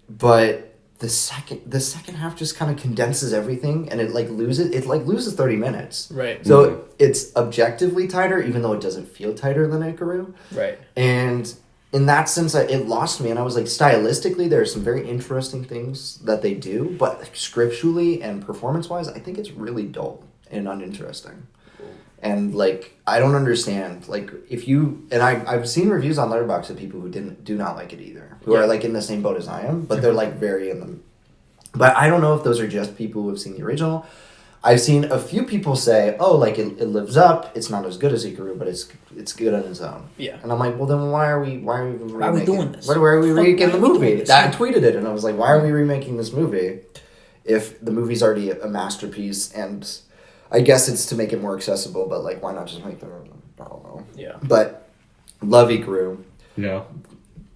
But the second half just kind of condenses everything and it loses 30 minutes. Right. So it's objectively tighter, even though it doesn't feel tighter than Ikaru. Right. And in that sense, it lost me. And I was like, stylistically, there are some very interesting things that they do, but scripturally and performance-wise, I think it's really dull and uninteresting. And like I don't understand like if you and I've seen reviews on Letterboxd of people who do not like it either, who are like in the same boat as I am, but they're like very in them. But I don't know if those are just people who have seen the original. I've seen a few people say, "Oh, like it lives up. It's not as good as Ikaru, but it's good on its own." Yeah. And I'm like, well, then why are we doing this? Why are we remaking the movie? I tweeted it, and I was like, why are we remaking this movie if the movie's already a masterpiece and I guess it's to make it more accessible, but like, why not just make them? I don't know. Yeah. But love Ikaru. Yeah.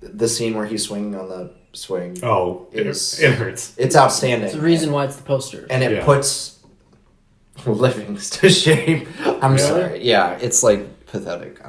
The scene where he's swinging on the swing. Oh, it hurts. It's outstanding. It's the reason why it's the poster. And it puts Livings to shame. I'm sorry. Yeah, it's like pathetic.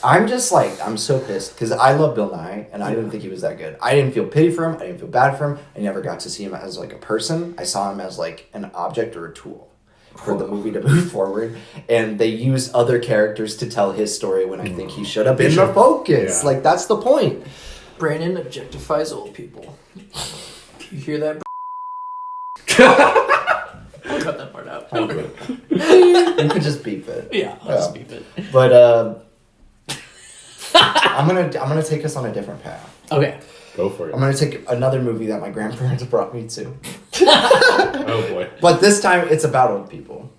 I'm just like, I'm so pissed because I love Bill Nye and I didn't think he was that good. I didn't feel pity for him. I didn't feel bad for him. I never got to see him as like a person. I saw him as like an object or a tool. for the movie to move forward, and they use other characters to tell his story when I think he should have been the focus. Yeah. Like, that's the point. Brandon objectifies old people. You hear that? I'll cut that part out. You could just beep it. Yeah, I'll just beep it. But I'm gonna take us on a different path. Okay. Go for it. I'm gonna take another movie that my grandparents brought me to. Oh boy. But this time it's about old people.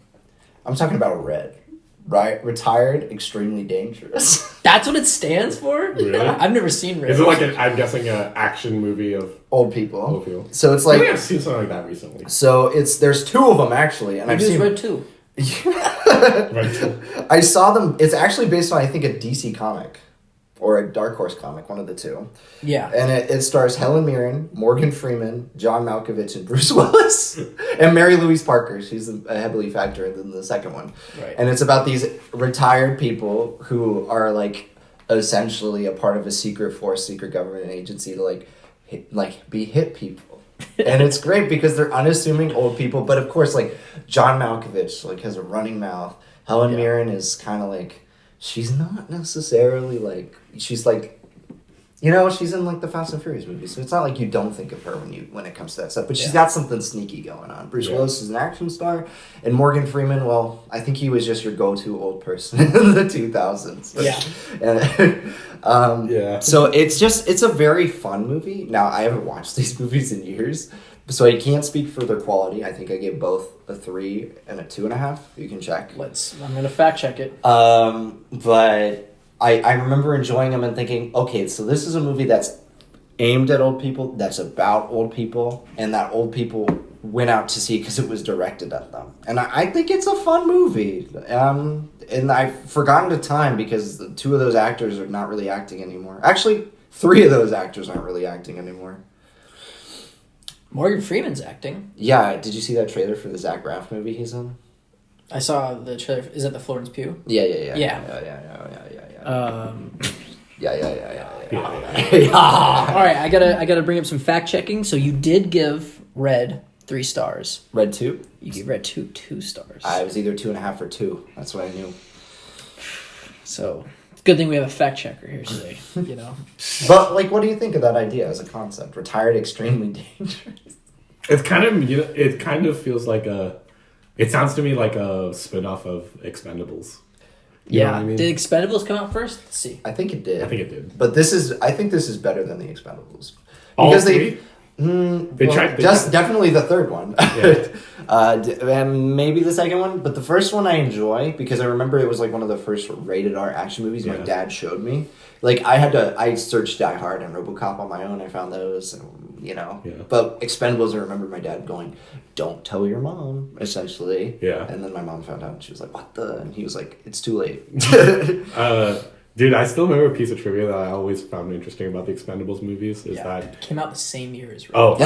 I'm talking about Red. Right? Retired, extremely dangerous. That's what it stands for? Really? I've never seen Red. Is it like I'm guessing, an action movie of Old people. old people? So it's I like think I've seen something like that recently. so there's two of them actually, and I've Maybe seen Red 2. Right. I saw them. It's actually based on I think a DC comic or a Dark Horse comic, one of the two. Yeah. And it stars Helen Mirren, Morgan Freeman, John Malkovich, and Bruce Willis, and Mary Louise Parker. She's a heavily factor in the second one. Right. And it's about these retired people who are like essentially a part of a secret force, secret government agency to be hit people. And it's great because they're unassuming old people, but of course, like John Malkovich like has a running mouth. Helen Mirren is kind of like she's not necessarily like she's like. You know, she's in like the Fast and Furious movies, so it's not like you don't think of her when it comes to that stuff. But she's got something sneaky going on. Bruce Willis is an action star, and Morgan Freeman. Well, I think he was just your go-to old person in the 2000s. Yeah. So it's a very fun movie. Now I haven't watched these movies in years, so I can't speak for their quality. I think I gave both a 3 and a 2.5. You can check. I'm gonna fact check it. But I remember enjoying them and thinking, okay, so this is a movie that's aimed at old people, that's about old people, and that old people went out to see because it was directed at them. And I think it's a fun movie. And I've forgotten the time because the 2 of those actors are not really acting anymore. Actually, 3 of those actors aren't really acting anymore. Morgan Freeman's acting. Yeah, did you see that trailer for the Zach Braff movie he's in? I saw the trailer. Is that the Florence Pugh? Yeah. All right, I gotta bring up some fact checking. So you did give Red 3 stars. Red 2? You gave Red 2 stars. I was either 2.5 or 2. That's what I knew. So good thing we have a fact checker here today. You know. But like, what do you think of that idea as a concept? Retired, extremely dangerous. It's kind of it kind of feels like it sounds to me like a spin-off of Expendables. You know what I mean? Did Expendables come out first? Let's see. I think it did. I think it did. But I think this is better than the Expendables. All Because three? they tried definitely the third one. Yeah. And maybe the second one, but the first one I enjoy because I remember it was like one of the first rated R action movies my dad showed me. Like I searched Die Hard and RoboCop on my own. I found those, and, you know. Yeah. But Expendables, I remember my dad going, "Don't tell your mom," essentially. Yeah. And then my mom found out, and she was like, "What the?" And he was like, "It's too late." Dude, I still remember a piece of trivia that I always found interesting about the Expendables movies is that it came out the same year as Red. Oh,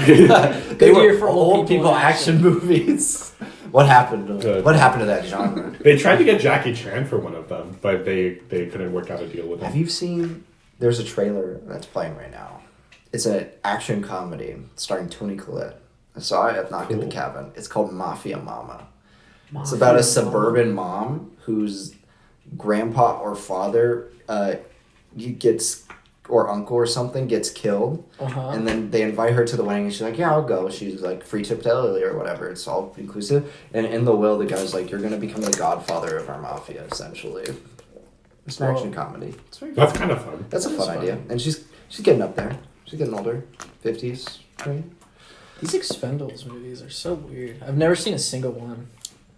really? They were for old people action movies. What happened? What happened to that genre? They tried to get Jackie Chan for one of them, but they couldn't work out a deal with him. Have you seen? There's a trailer that's playing right now. It's an action comedy starring Toni Collette. I saw it at Knock at the Cabin. It's called Mafia Mama. It's about a suburban mom whose grandpa or father or uncle or something gets killed, and then they invite her to the wedding, and she's like, "Yeah, I'll go." She's like, free trip to Italy or whatever. It's all inclusive. And in the will, the guy's like, "You're gonna become the godfather of our mafia," essentially. It's an action comedy. That's kind of fun. That's a fun idea, and she's getting up there. She's getting older, 50s, right? These Expendables movies are so weird. I've never seen a single one.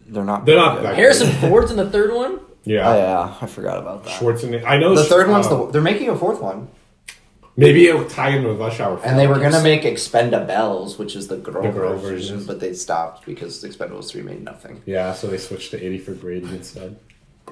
They're not. That Harrison Ford's in the third one. Yeah. Oh yeah, I forgot about that. Schwarzenegger. I know the third one's they're making a fourth one. Maybe it'll tie in with Rush Hour 4. And they were gonna make Expendables, which is the girl version, but they stopped because Expendables 3 made nothing. Yeah, so they switched to 80 for Brady instead.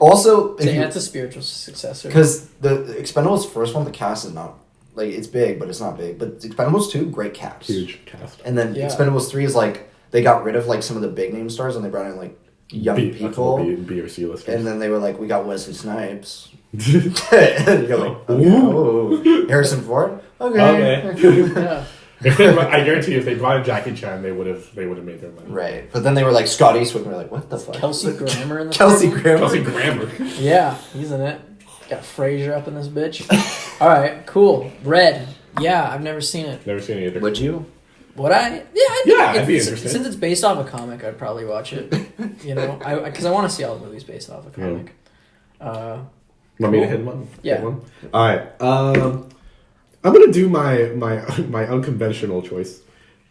Also, it's a spiritual successor. Because the Expendables first one, the cast is not like it's big, but it's not big. But Expendables 2, great cast, huge cast. And then Expendables 3 is like they got rid of like some of the big name stars and they brought in like young people, B or C listers. And then they were like, we got Wesley Snipes. And you're like, oh, Harrison Ford? Okay. Yeah. I guarantee you, if they brought in Jackie Chan, they would have made their money. Right. But then they were like Scott Eastwood, and we're like, what the fuck? Kelsey Grammer in the Kelsey Grammer. Kelsey Grammer. Yeah, he's in it. Got Frasier up in this bitch. All right, cool. Red. Yeah, I've never seen it. Never seen it either. Would you? Would I? I'd be interested. Since it's based off a comic, I'd probably watch it. You know, because I want to see all the movies based off a comic. Want me to hit one? Yeah. Hit one? All right. I'm gonna do my unconventional choice.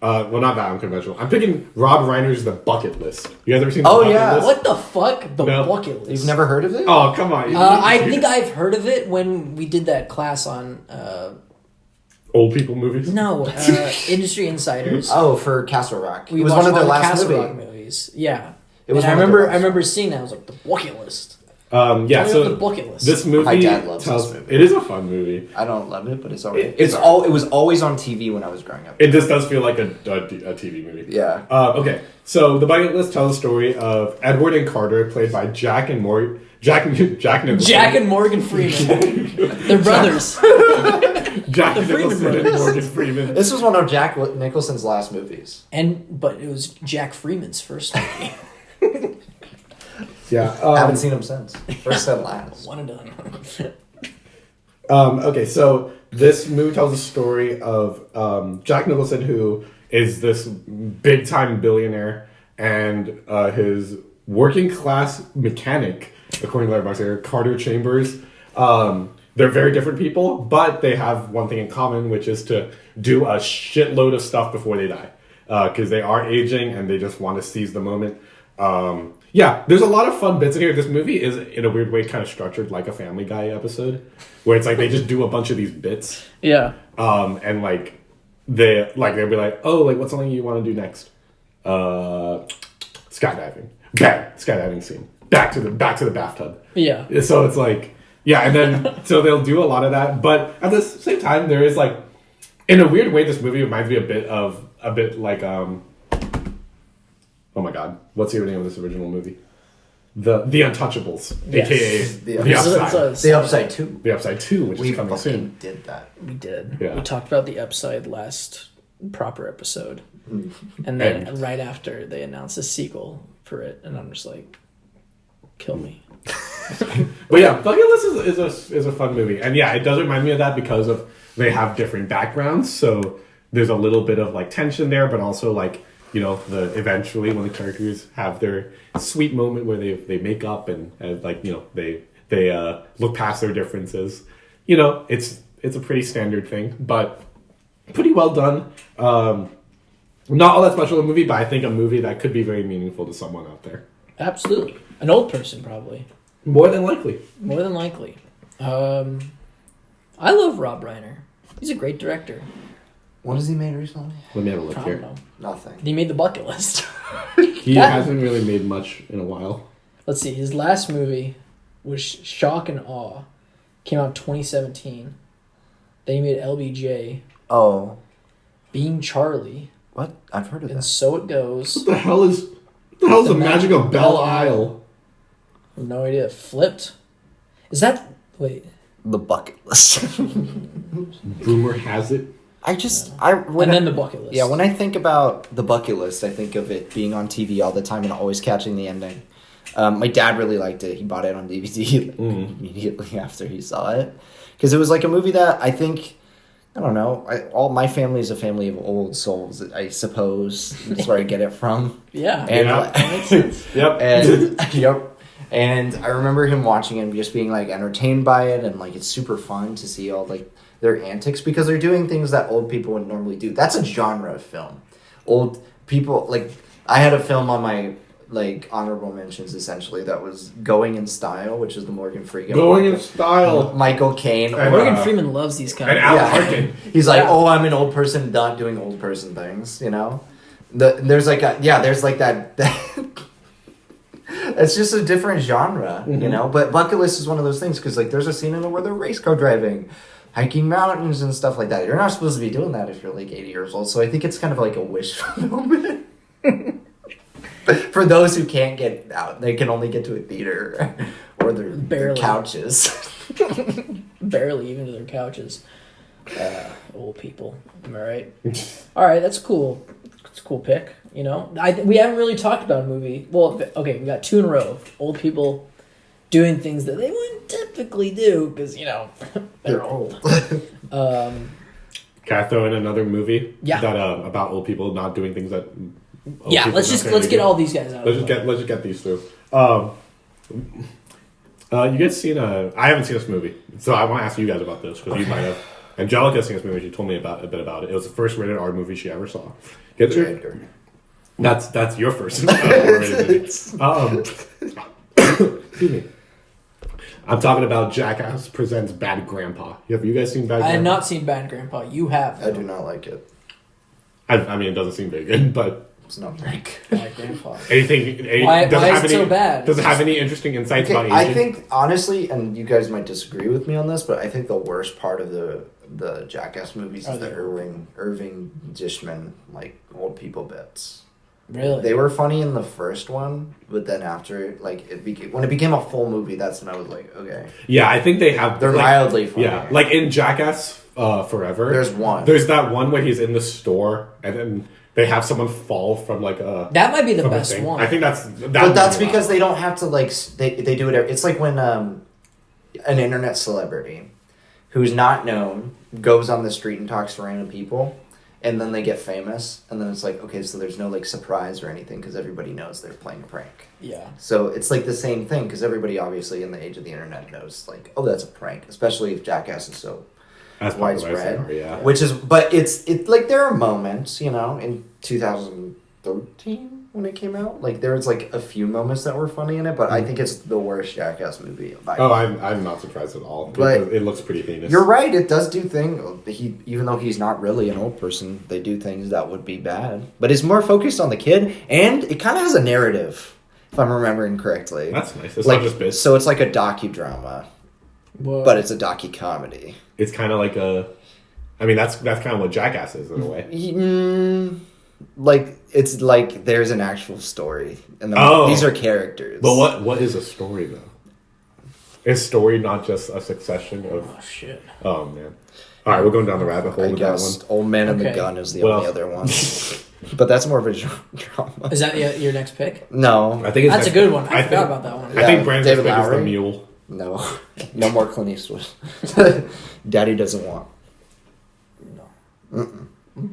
Well, not that unconventional. I'm picking Rob Reiner's The Bucket List. You guys ever seen The Bucket List? What the fuck? The No. Bucket List. You've never heard of it? Oh, come on. I think I've heard of it when we did that class on Old people movies? Industry Insiders. Oh, for Castle Rock. We it was watched one of their all the last Castle movie. Rock movies. Yeah. It was and one of their last. I remember seeing that. I was like, The Bucket List. Yeah, Tell me about so The Bucket List. this movie My dad loves this movie. It is a fun movie. I don't love it, but it's alright. It's It was always on TV when I was growing up. It just does feel like a TV movie. Yeah. Okay, so The Bucket List tells the story of Edward and Carter, played by Jack and Nicholson. Jack and Morgan Freeman. They're brothers. Jack the Freeman Nicholson and brothers. Morgan Freeman. This was one of Jack Nicholson's last movies. But it was Jack Freeman's first movie. Yeah. I haven't seen him since. First and last. One and done. Okay, so this movie tells the story of Jack Nicholson, who is this big-time billionaire, and his working-class mechanic, according to Letterboxd, Carter Chambers. They're very different people, but they have one thing in common, which is to do a shitload of stuff before they die. Because they are aging, and they just want to seize the moment. Yeah, there's a lot of fun bits in here. This movie is, in a weird way, kind of structured like a Family Guy episode, where it's like they just do a bunch of these bits. Yeah. And they'll be like, oh, like what's something you want to do next? Skydiving. Bang, skydiving scene. Back to the bathtub. Yeah. So it's like, yeah, and then so they'll do a lot of that, but at the same time, there is like, in a weird way, this movie reminds me a bit like oh my god, what's the name of this original movie? The Untouchables, Yes. aka The Upside. The Upside 2. The Upside 2, which We is coming soon. fucking did that. We did. Yeah. We talked about the Upside last proper episode. And then right after, they announced a sequel for it, and I'm just like, kill me. But yeah, Bucket List is a fun movie, and yeah, it does remind me of that because of they have different backgrounds, so there's a little bit of like tension there, but also like, you know, eventually when the characters have their sweet moment where they make up and like, you know, they look past their differences. You know, it's a pretty standard thing, but pretty well done. Not all that special a movie, but I think a movie that could be very meaningful to someone out there. Absolutely. An old person, probably. More than likely. More than likely. I love Rob Reiner. He's a great director. What has he made recently? Let me have a look I here. don't know. Nothing. He made The Bucket List. He hasn't really made much in a while. Let's see. His last movie was Shock and Awe. Came out 2017. Then he made LBJ. Oh. Being Charlie. What? I've heard of And that. So It Goes. What the hell is the magic of Belle Isle? No idea. Flipped. Is that... Wait. The Bucket List. Rumor has it. And then The Bucket List. Yeah, when I think about The Bucket List, I think of it being on TV all the time and always catching the ending. My dad really liked it. He bought it on DVD immediately after he saw it. Because it was like a movie that I think... I don't know. All my family is a family of old souls, I suppose. That's where I get it from. Yeah. And That makes sense. Yep. And yep. And I remember him watching it and just being like entertained by it, and like it's super fun to see all like their antics because they're doing things that old people would normally do. That's a genre of film. Old people, like, I had a film on my like honorable mentions essentially that was Going in Style, which is the Morgan Freeman. Going in Style. Michael Caine. And, Morgan Freeman loves these kind and of... Alan Arkin. He's like, oh, I'm an old person not doing old person things, you know? There's like that. It's just a different genre, you know? But Bucket List is one of those things because like there's a scene in it where they're race car driving, hiking mountains and stuff like that. You're not supposed to be doing that if you're like 80 years old. So I think it's kind of like a wish fulfillment. For those who can't get out, they can only get to a theater or their couches. Barely even to their couches. Old people. Am I right? All right, that's cool. It's a cool pick. You know, we haven't really talked about a movie. Well, okay, we got 2 in a row. Old people doing things that they wouldn't typically do because they're old. Can I throw in another movie? Yeah. That about old people not doing things that. Yeah, let's get all these guys out. Let's just get these through. You guys seen I haven't seen this movie, so I want to ask you guys about this because you might have. Angelica's seen this movie. She told me a bit about it. It was the first rated R movie she ever saw. Get your. That's your first rated movie. Excuse me. I'm talking about Jackass Presents Bad Grandpa. Have you guys seen Bad Grandpa? I have not seen Bad Grandpa. You have. I do not like it. I mean, it doesn't seem very good, but it's not very good. Bad Grandpa. Why is it so bad? Does it have any interesting insights about aging? I think, honestly, and you guys might disagree with me on this, but I think the worst part of the Jackass movies is the Irving Dishman, old people bits. Really? They were funny in the first one, but then after, when it became a full movie, that's when I was like, okay. Yeah, I think they're mildly funny. Yeah, like in Jackass Forever. There's one. There's that one where he's in the store and then they have someone fall from a. That might be the best one. I think but that's because they don't have to they do it. It's like when an internet celebrity who's not known goes on the street and talks to random people. And then they get famous, and then it's like, okay, so there's no surprise or anything because everybody knows they're playing a prank. Yeah. So it's the same thing because everybody obviously in the age of the internet knows oh, that's a prank, especially if Jackass is so widespread. Yeah. Which is, but it's there are moments, in 2013 when it came out, there was a few moments that were funny in it, but I think it's the worst Jackass movie. I'm not surprised at all. But it looks pretty heinous. You're right. It does do things. Even though he's not really an old person, they do things that would be bad. But it's more focused on the kid, and it kind of has a narrative, if I'm remembering correctly. That's nice. It's not just bits. So it's like a docudrama, but it's a docu-comedy. It's kind of like a. I mean, that's kind of what Jackass is in a way. It's there's an actual story, and these are characters. But what is a story though? Is story not just a succession of? Oh shit! Oh man! All right, we're going down the rabbit hole with that one. Old Man and the Gun is the only other one, but that's more of a drama. Is that your next pick? No, I think that's a good one. I forgot about that one. I think Brandon's pick is the Mule. No more Clint Eastwood. Daddy doesn't want. No. Mm-mm.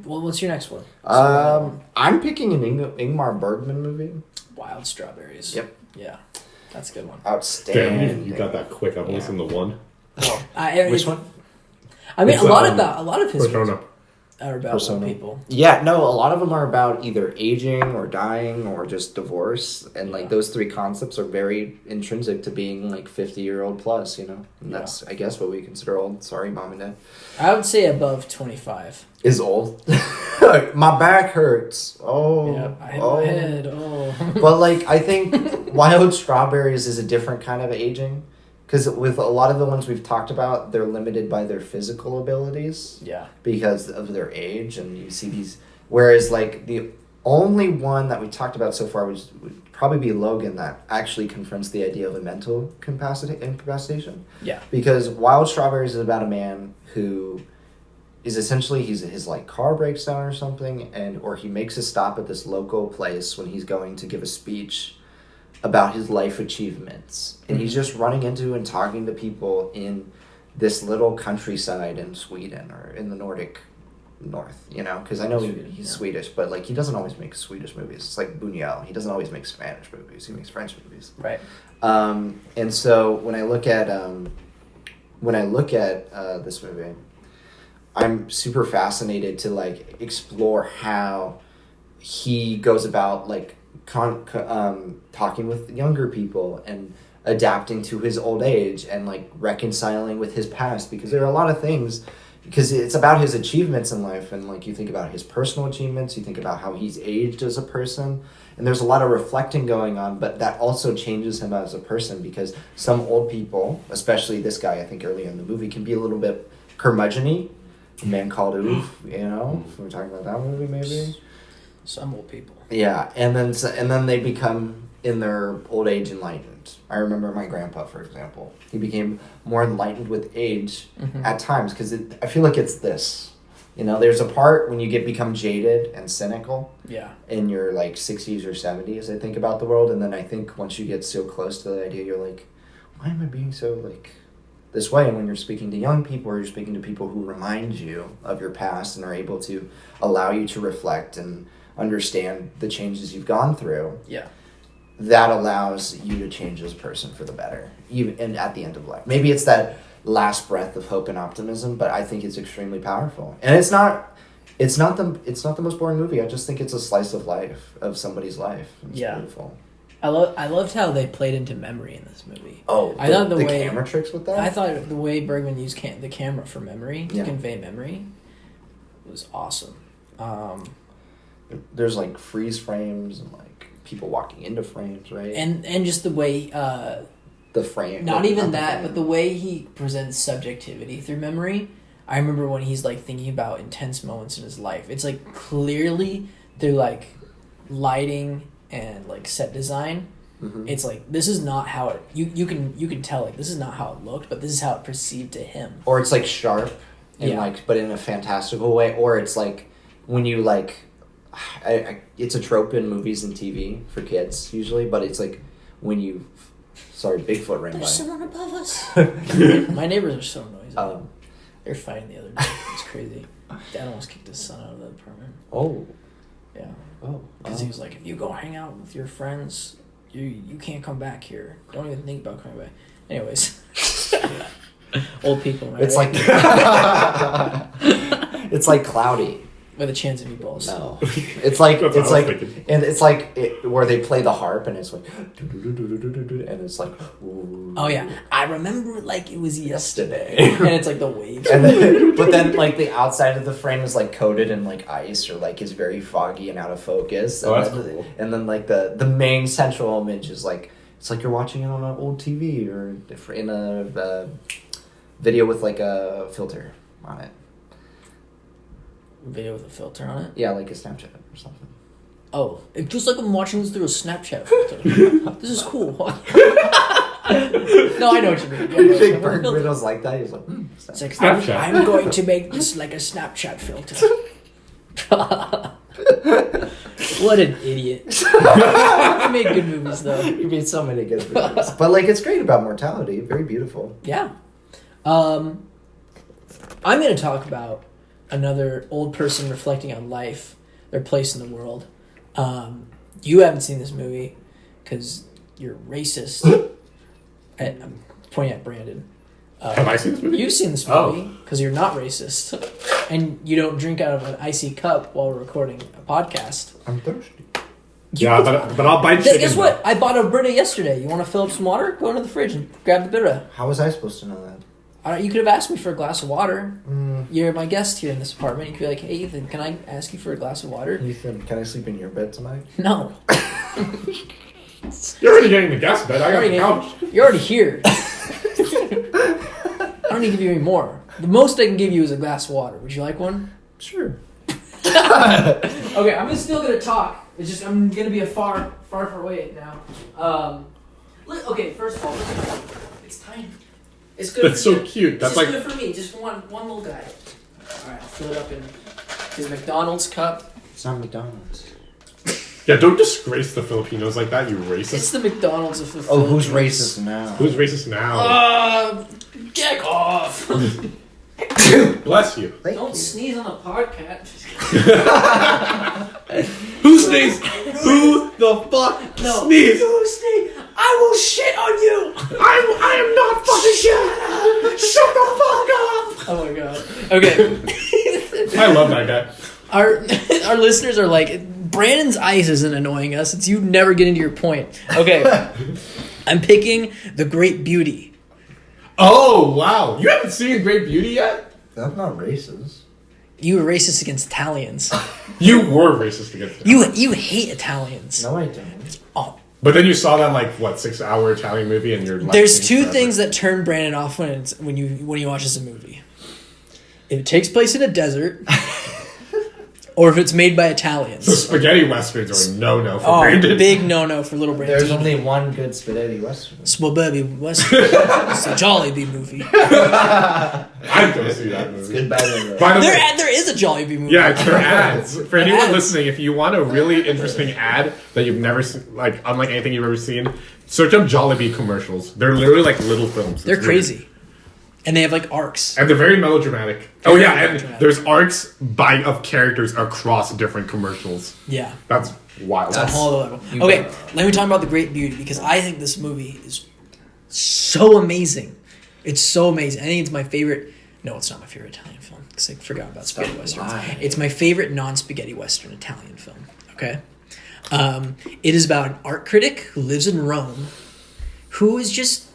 Well, what's your next one? I'm picking an Ingmar Bergman movie. Wild Strawberries. Yep. Yeah, that's a good one. Outstanding. Damn, you got that quick. I've listened to one. Which one? I mean, a lot of his Persona. Are about old people. Yeah, no, a lot of them are about either aging or dying or just divorce, and those 3 concepts are very intrinsic to being 50-year-old plus, and that's I guess what we consider old. Sorry, mom and dad. I would say above 25 is old. My back hurts. Oh, yeah, I hit my head. Oh, but I think Wild Strawberries is a different kind of aging. Because with a lot of the ones we've talked about, they're limited by their physical abilities. Yeah. Because of their age, and you see these. Whereas, the only one that we talked about so far would probably be Logan, that actually confronts the idea of a mental incapacitation. Yeah. Because Wild Strawberries is about a man who is essentially his car breaks down or something, or he makes a stop at this local place when he's going to give a speech about his life achievements, and he's just running into and talking to people in this little countryside in Sweden or in the Nordic North, because I know he's Swedish, but he doesn't always make Swedish movies. It's like Buñuel. He doesn't always make Spanish movies. He makes French movies. Right. And so when I look at this movie, I'm super fascinated to explore how he goes about talking with younger people and adapting to his old age and reconciling with his past, because there are a lot of things, because it's about his achievements in life, and you think about his personal achievements, you think about how he's aged as a person, and there's a lot of reflecting going on, but that also changes him as a person, because some old people, especially this guy, I think early in the movie, can be a little bit curmudgeon-y. A Man Called Ove, if we're talking about that movie maybe. Some old people. Yeah, and then they become in their old age enlightened. I remember my grandpa, for example. He became more enlightened with age at times because I feel like it's this. You know, there's a part when you become jaded and cynical. Yeah. In your like 60s or 70s, I think about the world, and then I think once you get so close to the idea, you're like, why am I being so like this way? And when you're speaking to young people or you're speaking to people who remind you of your past and are able to allow you to reflect and understand the changes you've gone through. Yeah. That allows you to change as a person for the better, even and at the end of life. Maybe it's that last breath of hope and optimism, but I think it's extremely powerful. And it's not the most boring movie. I just think it's a slice of life, of somebody's life. It's beautiful. I loved how they played into memory in this movie. Oh, I thought the way camera tricks with that. I thought the way Bergman used the camera for memory to convey memory was awesome. There's like freeze frames and like people walking into frames, right? And just the way the frame. Not even that, but the way he presents subjectivity through memory. I remember when he's like thinking about intense moments in his life. It's like clearly through like lighting and like set design. Mm-hmm. It's like this is not how it. You can tell like this is not how it looked, but this is how it perceived to him. Or it's like sharp, and like but in a fantastical way. Or it's like when you like, it's a trope in movies and TV for kids usually, but it's like when you. Sorry, Bigfoot ran by. There's someone above us. My neighbors are so noisy. They were fighting the other day. It's crazy. Dad almost kicked his son out of the apartment. Oh. Yeah. Oh. Because he was like, if you go hang out with your friends, you can't come back here. Don't even think about coming back. Anyways. Old people, right? It's like it's like Cloudy. With a chance of meatballs. No. It's like and it's like where they play the harp and it's like and it's like ooh. Oh yeah. I remember like it was yesterday. And it's like the waves. And then, but then like the outside of the frame is like coated in like ice or like is very foggy and out of focus. Oh, and that's then, cool. And then like the main central image is like it's like you're watching it on an old TV or in a video with like a filter on it. Video with a filter on it? Yeah, like a Snapchat or something. Oh, it's just like I'm watching this through a Snapchat filter. This is cool. No, I know what you mean. You think Bergman was like that? He was like, it's like, Snapchat. I'm going to make this like a Snapchat filter. What an idiot. He made good movies, though. He made so many good movies. But like, it's great about mortality. Very beautiful. Yeah. I'm going to talk about another old person reflecting on life, their place in the world. You haven't seen this movie because you're racist. I'm pointing at Brandon. Have I seen this movie? You've seen this movie because you're not racist. And you don't drink out of an icy cup while we're recording a podcast. I'm thirsty. But I'll buy chicken. Guess what? I bought a Brita yesterday. You want to fill up some water? Go into the fridge and grab the Brita. How was I supposed to know that? You could have asked me for a glass of water. You're my guest here in this apartment. You could be like, hey, Ethan, can I ask you for a glass of water? Ethan, can I sleep in your bed tonight? No. You're already getting the guest bed. I got the couch. You're already here. I don't need to give you any more. The most I can give you is a glass of water. Would you like one? Sure. Okay, I'm still going to talk. It's just I'm going to be a far away now. Okay, first of all, it's tiny. It's good. That's so cute. That's it's like good for me. Just one little guy. All right, fill it up in his McDonald's cup. It's not McDonald's. yeah. Don't disgrace the Filipinos like that, you racist. It's the McDonald's of the Oh, Philippines. who's racist now? Who's racist now? Jack off. Bless you. Thank Don't you. sneeze on the podcast. Who sneezed? Who the fuck sneezed? You sneeze. I will shit on you. I am not fucking shit. Shut the fuck up. Oh my god. Okay. I love that guy. Our listeners are like, Brandon's ice isn't annoying us. It's you never get into your point. Okay. I'm picking The Great Beauty. Oh wow! You haven't seen Great Beauty yet? That's not racist. You were racist against Italians. You were racist against them. You hate Italians. No, I don't. Oh. But then you saw that 6-hour Italian movie and you're like, There's two things that turn Brandon off when he watches a movie. It takes place in a desert, or if it's made by So Italians. spaghetti westerns are a no-no for Oh, Brandon. big no for little Brandon. There's only one good spaghetti western. Spaghetti Western. It's a Jollibee movie. I'd go see that movie. It's good better. By the way, There is a Jollibee movie. yeah, it's their ads. For anyone ads. listening, if you want a really interesting ad that you've never seen, like unlike anything you've ever seen, search up Jollibee commercials. They're literally like little films. They're It's weird. crazy. And they have like arcs. And they're very melodramatic. Oh Very yeah, and melodramatic. there's arcs of characters across different commercials. Yeah. That's wild. It's a whole other level. You Okay, got- let me talk about The Great Beauty because I think this movie is so amazing. It's so amazing. I think it's my favorite. No, it's not my favorite Italian film because I forgot about spaghetti westerns. lying. It's my favorite non-spaghetti western Italian film. Okay, it is about an art critic who lives in Rome, who is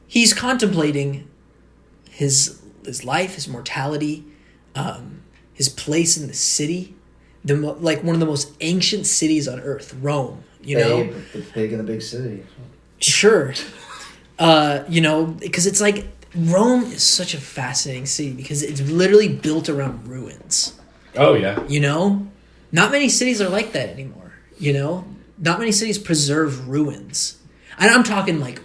he's contemplating his life, his mortality, his place in the city, like one of the most ancient cities on earth, Rome. You know, The pig in the big city. sure. You know, because it's like Rome is such a fascinating city because it's literally built around ruins. Oh yeah. You know, not many cities are like that anymore. You know, not many cities preserve ruins, and I'm talking like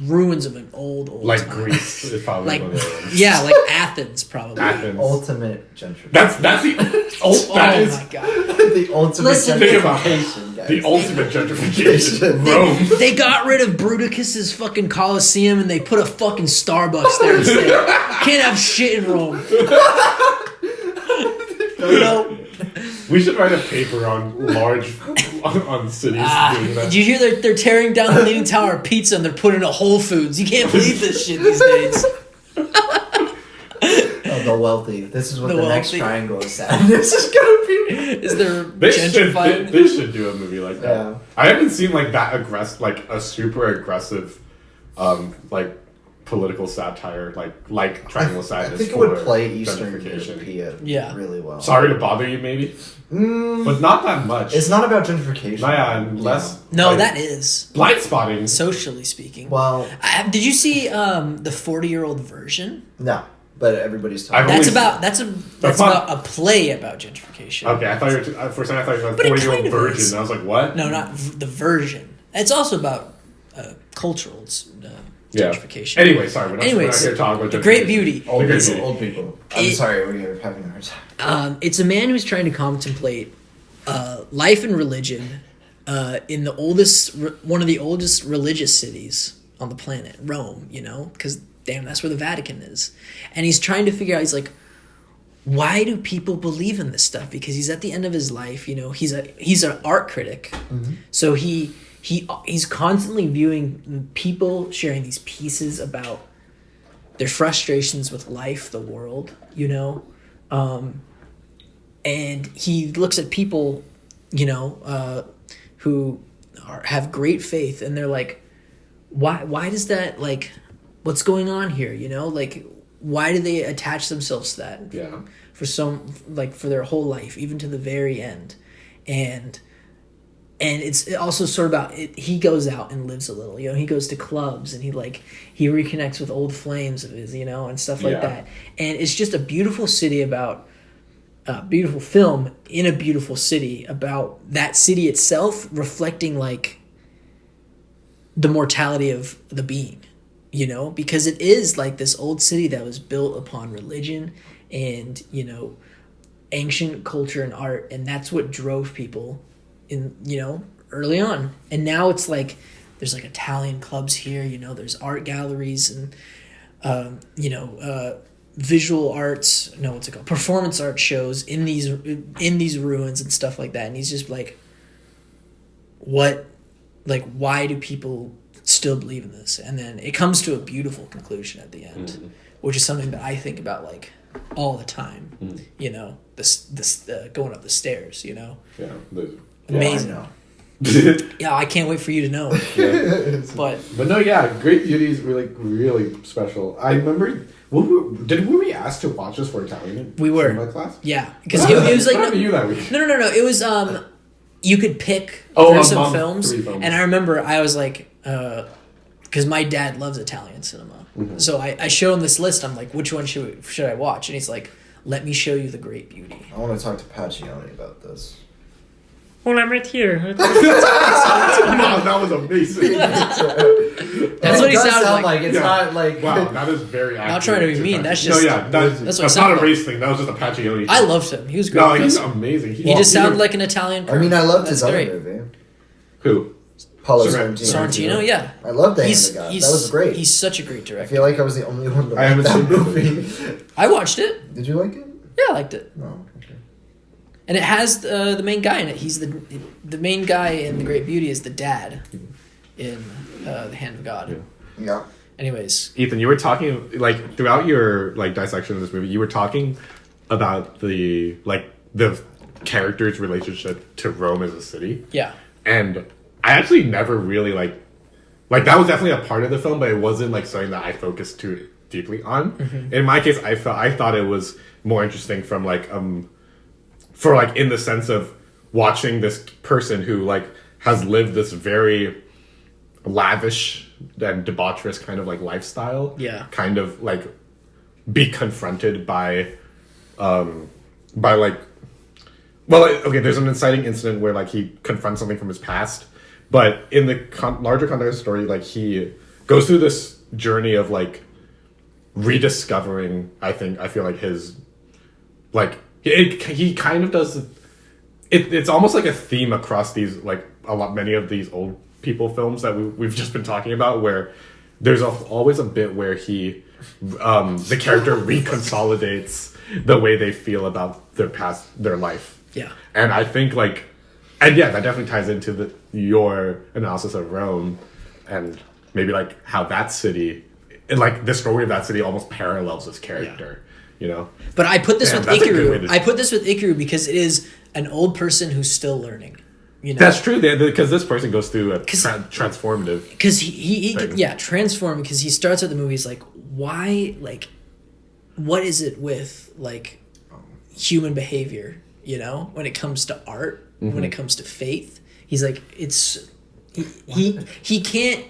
ruins of an old Like time. Greece is probably Like, one of the ones. yeah, like Athens probably. Athens. Ultimate gentrification. That's the Oh that is my god. the ultimate Listen, think about gentrification, guys. the ultimate gentrification. Rome. They got rid of Bruticus's fucking Colosseum and they put a fucking Starbucks there instead. Can't have shit in Rome. You know? We should write a paper on large on cities doing that. Did you hear they're tearing down the Leaning Tower of Pizza and they're putting a Whole Foods? You can't believe this shit these days. Oh, the wealthy. This is what The the, next wealthy. triangle of sadness is gonna be. Is there They gentrifying? should do a movie like that. Yeah. I haven't seen like that aggressive, like a super aggressive, like political satire, like Triangle of I Sadness. think it would for play Eastern gentrification. European Yeah. really well. Sorry to bother you, maybe, but not that much. It's not about gentrification. Yeah, unless No, like, that is, blind spotting. socially speaking. Well, Did you see the 40-year-old version? no, but everybody's I've talking. That's only- about That's not- about a play about gentrification. Okay, I thought you were for a second I thought you were But it 40-year-old kind of virgin. is. And I was like, what? No, not the version. It's also about cultural gentrification. Anyway, sorry, we're not Anyways, here to talk about The Great gentrification. Beauty. Old The Great people. Beauty. Old people. I'm It- sorry, we're having a hard time. It's a man who's trying to contemplate life and religion in one of the oldest religious cities on the planet, Rome. You know, because damn, that's where the Vatican is, and he's trying to figure out. He's like, why do people believe in this stuff? Because he's at the end of his life. You know, he's an art critic, so he's constantly viewing people sharing these pieces about their frustrations with life, the world. You know. And he looks at people, you know, who have great faith, and they're like, why does that, like, what's going on here? You know, like, why do they attach themselves to that? Yeah. For their whole life, even to the very end, and it's also sort of about it. He goes out and lives a little, you know. He goes to clubs and he reconnects with old flames of his, you know, and stuff like Yeah. that. And it's just a beautiful city about. Beautiful film in a beautiful city about that city itself reflecting like the mortality of the being, you know, because it is like this old city that was built upon religion and, you know, ancient culture and art, and that's what drove people in, you know, early on. And now it's like there's like Italian clubs here, you know, there's art galleries and visual arts, no, what's it called? Performance art shows in these ruins and stuff like that. And he's just like, why do people still believe in this? And then it comes to a beautiful conclusion at the end, which is something that I think about like all the time. You know, this going up the stairs. You know, Yeah. amazing. I know. Yeah, I can't wait for you to know. But no, yeah, Great Beauty is really, really special. I remember, were we asked to watch this for Italian? We were. cinema class? yeah, because it was like What happened to you that week? No. It was you could pick Oh, through a some month, films, 3 films. and I remember I was like, because my dad loves Italian cinema, so I showed him this list. I'm like, which one should I watch? And he's like, Let me show you the great beauty. I want to talk to Paccioni about this. Well, I'm right here. Wow, that was amazing. That's what he It does sounded sound like. It's not like. Wow, that is very accurate. Not trying to be mean, that's just- that's what it not sounded a like. race thing. That was just a Paccioni. I loved him. He was great. No, he's Chris. amazing. He just sounded like an Italian. I mean, I loved That's his other great. movie. Who? Paulo Sorrentino. Sorrentino, yeah. I loved The Hand He's, of God. he's That was great. He's such a great I director. feel like I was the only one to I like haven't that seen movie. I watched it. Did you like it? Yeah, I liked it. No. Okay. And it has the main guy in it. He's the main guy in The Great Beauty is the dad in The Hand of God. Yeah. Yeah. Anyways, Ethan, you were talking like throughout your like dissection of this movie, you were talking about the character's relationship to Rome as a city. yeah. And I actually never really like that was definitely a part of the film, but it wasn't like something that I focused too deeply on. Mm-hmm. In my case, I thought it was more interesting from for like in the sense of watching this person who like has lived this very lavish and debaucherous kind of like lifestyle. Yeah. Kind of like be confronted by like well, okay, there's an inciting incident where like he confronts something from his past, but in the larger context of the story, like he goes through this journey of like rediscovering. I feel like his like he kind of does. It's almost like a theme across these like many of these old people films that we've just been talking about, where there's always a bit where the character reconsolidates the way they feel about their life. Yeah. And I think that definitely ties into your analysis of Rome, and maybe like how that city, and like the story of that city almost parallels this character, you know? But I put this with that's a good way Ikaru. to- I put this with Ikaru because it is an old person who's still learning. You know? That's true, because this person goes through a transformative. Because he thing. transform, because he starts out the movie, he's like, why, like, what is it with, like, human behavior, you know, when it comes to art, when it comes to faith? He's like, he can't,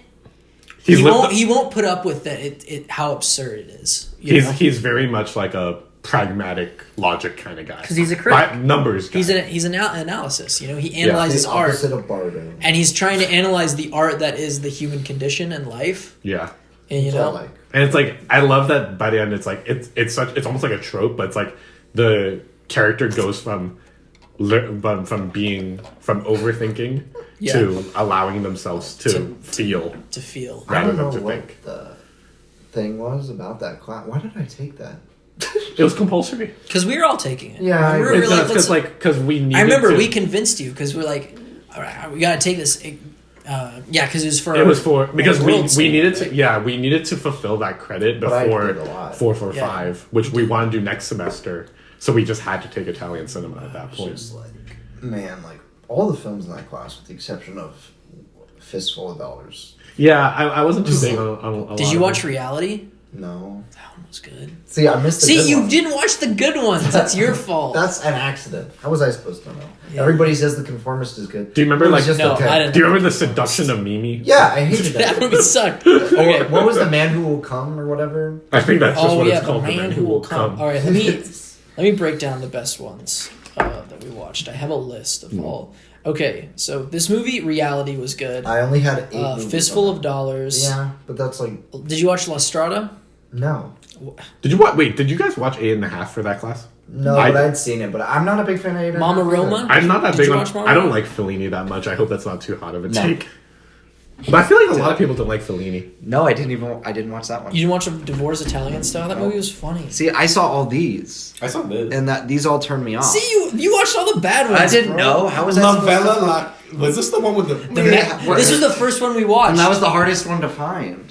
he won't put up with that, how absurd it is. He's very much like a pragmatic logic kind of guy. Because he's a critic. Numbers guy. He's an analysis, you know, he analyzes art. Opposite of Bardo. And he's trying to analyze the art that is the human condition and life. Yeah. And, you That's know, what I like. And it's like, I love that by the end it's like it's almost like a trope, but it's like the character goes from overthinking Yeah. to allowing themselves to feel to feel. I rather don't than know to what think. the thing was about that class. Why did I take that? It was compulsory. Because we were all taking it. Yeah, we were it's really because we needed. I remember to, we convinced you because we're like, all right, we got to take this. Because it was for. It was for because World we Series, needed right? to we needed to fulfill that credit But I before did a lot. 445, which we want to do next semester. So we just had to take Italian cinema at that point. Just like, man, like all the films in that class, with the exception of Fistful of Dollars. Yeah, I wasn't too big on Did you watch Reality? No. That one was good. See, I missed the See, good you ones. didn't watch the good ones. That's your fault. That's an accident. How was I supposed to know? Yeah. Everybody says The Conformist is good. Do you remember, It was like- No, I didn't. Do you remember the seduction of Mimi? Yeah, I hated that that. movie sucked. Okay. What was The Man Who Will Come or whatever? I think that's just Oh what yeah, it's the called. man who will come. All right, let me break down the best ones that we watched. I have a list of all. Okay, so this movie Reality was good. I only had 8 movies Fistful on of Dollars. that. Yeah, but that's like Did you watch La Strada? no, Did you watch? Wait, did you guys watch 8.5 for that class? no. I- But I'd seen it. But I'm not a big fan of it. Mama Roma? I'm not that Did big you on. watch Mama I don't Roma? like Fellini that much. I hope that's not too hot of a No. take. But I feel like a lot of people don't like Fellini. No, I didn't watch that one. You didn't watch Divorce Italian Style? That movie was funny. See, I saw all these, I saw this. and these all turned me off. See, you watched all the bad ones. I didn't bro. know. How was I supposed to? Was this the one with the? This was the first one we watched. And that was the hardest one to find.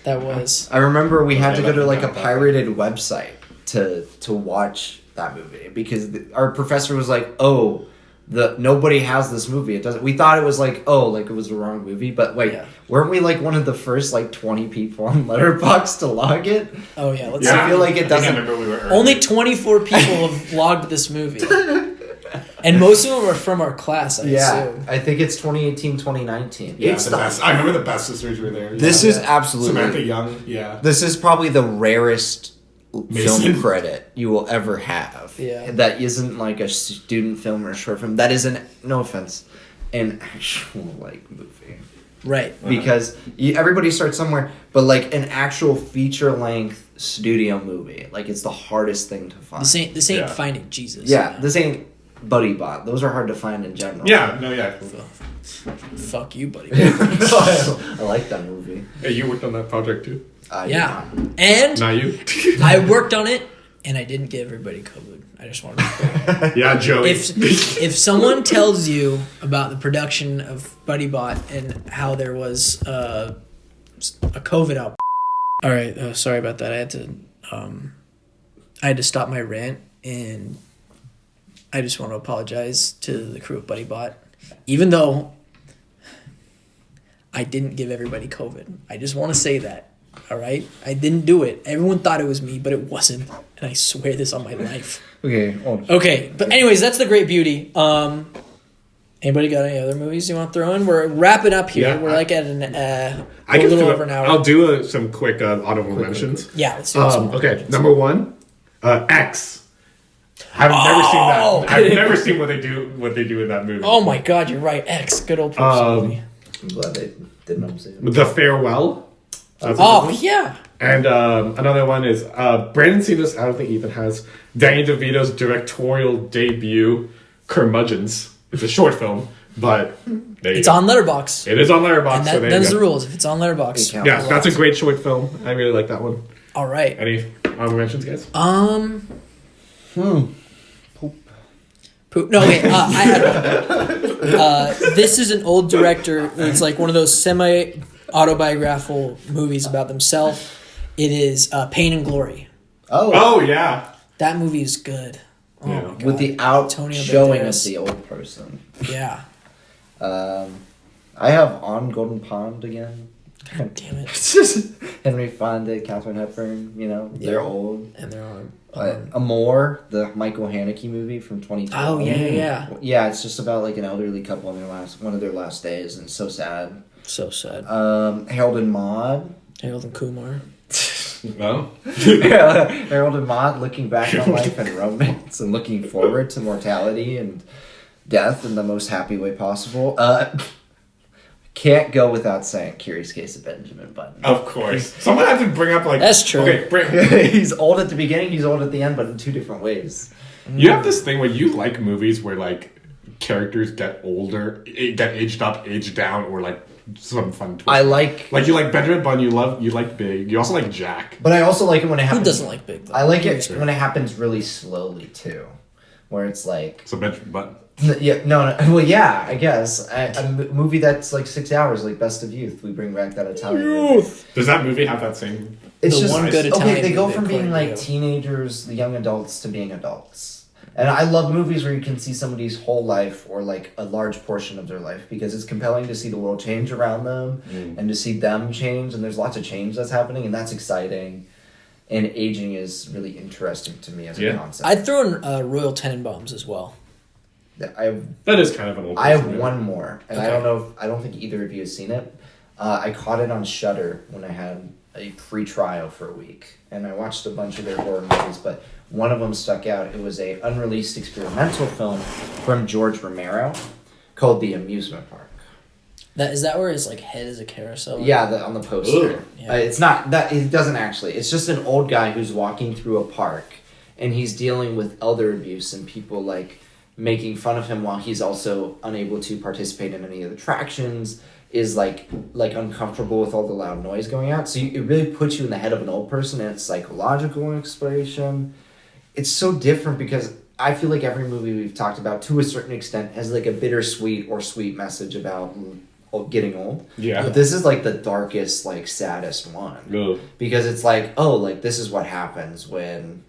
That was. I remember we had to go to like a Okay. pirated website to watch that movie because our professor was like, "Oh, nobody has this movie. It doesn't." We thought it was like, "Oh, like it was the wrong movie." But wait, Yeah. weren't we like one of the first like 20 people on Letterboxd to log it? Oh yeah, let's Yeah. I see. feel like it I doesn't- remember we were Only 24 people have logged this movie. And most of them are from our class, I assume. I think it's 2018, 2019. Yeah, It's the the best. I remember the best sisters were there. This Yeah. is absolutely. Samantha Young. Yeah. This is probably the rarest Mason. film credit you will ever have. Yeah. That isn't like a student film or a short film. That is no offense, an actual like movie. Right. Because everybody starts somewhere, but like an actual feature length studio movie, like it's the hardest thing to find. This ain't Yeah. Finding Jesus. Yeah, this ain't Buddy Bot. Those are hard to find in general. Yeah, no, yeah. Fuck you, buddy. I like that movie. Hey, you worked on that project too? Yeah. And Not you? I worked on it, and I didn't give everybody COVID. I just wanted to Yeah, Joey. if someone tells you about the production of Buddy Bot and how there was a COVID outbreak. All right, sorry about that. I had to stop my rant, and I just want to apologize to the crew of Buddy Bot, even though I didn't give everybody COVID. I just want to say that. All right, I didn't do it. Everyone thought it was me, but it wasn't, and I swear this on my life. Okay, but anyways, that's The Great Beauty. Anybody got any other movies you want to throw in? We're wrapping up here. Yeah, We're like at I a can little throw- over an hour. I'll do some quick honorable mentions. Yeah, let's do some. Okay, number one, X. I've never seen that. I've never seen what they do in that movie. Oh my God, you're right. X, good old person movie. I'm glad they didn't see it. The Farewell. That's a Oh good one. yeah. And another one is Brandon seen this. I don't think Ethan has. Danny DeVito's directorial debut, Curmudgeons. It's a short film, but there you It's go. on Letterboxd. It is on Letterboxd. And so there them's you the go. rules. If it's on Letterboxd. It counts. Yeah, that's a great short film. I really like that one. All right. Any honorable mentions, guys? No, wait. I had one. This is an old director. It's like one of those semi-autobiographical movies about themselves. It is Pain and Glory. Oh yeah. That movie is good. Oh Yeah. my God. With the Antonio outshowing of Banderas. the old person. Yeah. I have On Golden Pond again. God damn it. It's just Henry Fonda, Katharine Hepburn. You know, they're old. And there are. Amore, the Michael Haneke movie from 2012. Oh yeah. Yeah, it's just about like an elderly couple on one of their last days, and it's so sad. So sad. Harold and Maude. Harold and Kumar. Well. Harold and Maude looking back on life and romance and looking forward to mortality and death in the most happy way possible. Can't go without saying Curious Case of Benjamin Button. Of course. Someone had to bring up like. That's true. Okay, He's old at the beginning, he's old at the end, but in two different ways. you have this thing where you like movies where like characters get older, get aged up, aged down, or like some fun twist. I like, Like you like Benjamin Button, you like Big. You also like Jack. but I also like it when it Who happens. doesn't like Big? Though? I like it when it happens really slowly too, where it's like, So Benjamin Button. yeah, no, well, yeah, I guess a movie that's like 6 hours, like Best of Youth. We bring back that Italian movie. Does that movie have that same? It's The just one good okay. Italian They go movie, from being according like to you. teenagers, the young adults, to being adults. And I love movies where you can see somebody's whole life or like a large portion of their life because it's compelling to see the world change around them and to see them change. And there's lots of change that's happening, and that's exciting. And aging is really interesting to me as a concept. I'd throw in Royal Tenenbaums as well. That is kind of an old. I have movie. one more, and Okay. I don't think either of you have seen it. I caught it on Shudder when I had a free trial for a week, and I watched a bunch of their horror movies, but one of them stuck out. It was a unreleased experimental film from George Romero called The Amusement Park. Is that where his like head is a carousel? Yeah, on the poster. Ugh. Yeah. It's not that. It doesn't actually. It's just an old guy who's walking through a park, and he's dealing with elder abuse and people like making fun of him while he's also unable to participate in any of the attractions. Is like uncomfortable with all the loud noise going out. So it really puts you in the head of an old person, and it's psychological exploration. It's so different because I feel like every movie we've talked about, to a certain extent, has like a bittersweet or sweet message about getting old. Yeah. But this is like the darkest, like saddest one. Ugh. Because it's like, oh, like this is what happens when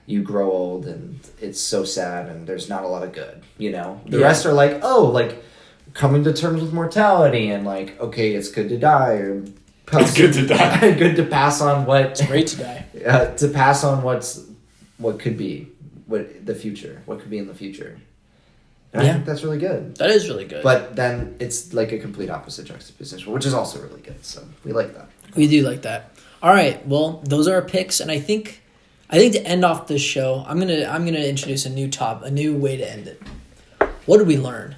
you grow old and it's so sad and there's not a lot of good, you know? The rest are like, oh, like coming to terms with mortality and like, okay, it's good to die or It's good to die. good to pass on what Great to die. to pass on what could be, what the future, what could be in the future. And I think that's really good. That is really good. But then it's like a complete opposite juxtaposition, which is also really good. So we like that. We do like that. All right. Well, those are our picks, and I think I think to end off this show, I'm gonna introduce a new way to end it. What did we learn?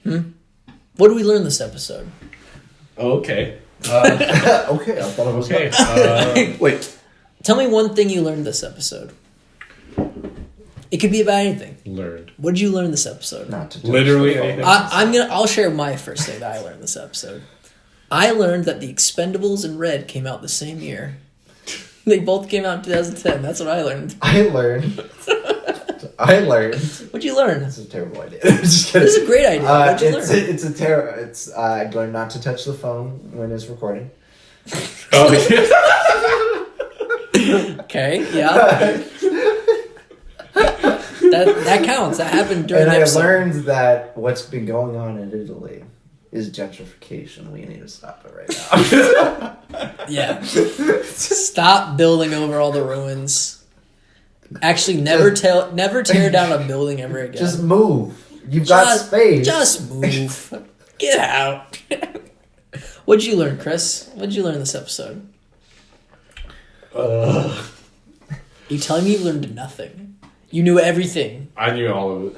What did we learn this episode? Okay. Okay, I thought it was Okay. Wait. Tell me one thing you learned this episode. It could be about anything. Learned. What did you learn this episode? Not to touch Literally the phone. anything. I'll share my first thing that I learned this episode. I learned that the Expendables and Red came out the same year. They both came out in 2010. That's what I learned. I learned. What'd you learn? This is a terrible idea. I'm just kidding. This is a great idea. What'd you learn? I learned not to touch the phone when it's recording. Oh, Okay, yeah. that counts. That happened during And the I episode. learned that what's been going on in Italy is gentrification. We need to stop it right now. Yeah. Stop building over all the ruins. Actually, never tear down a building ever again. Just move. You've got space. Just move. Get out. What'd you learn, Chris? What'd you learn this episode? You telling me you learned nothing? You knew everything. I knew all of it.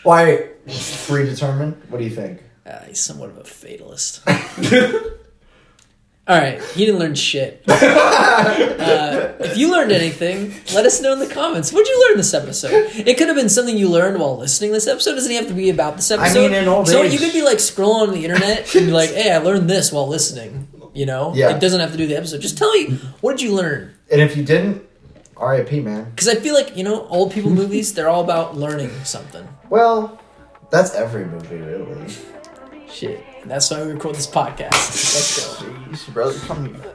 Why? Predetermined? What do you think? He's somewhat of a fatalist. Alright, he didn't learn shit. If you learned anything, let us know in the comments. What'd you learn this episode? It could have been something you learned while listening to this episode. It doesn't have to be about this episode. I mean, in old age. You could be like scrolling on the internet and be like, hey, I learned this while listening. You know? Yeah. It doesn't have to do the episode. Just tell me, what did you learn? And if you didn't, R.I.P. man. Because I feel like, old people movies, they're all about learning something. Well, that's every movie, really. Shit. And that's why we record this podcast. Let's go. Jeez, brother, come here.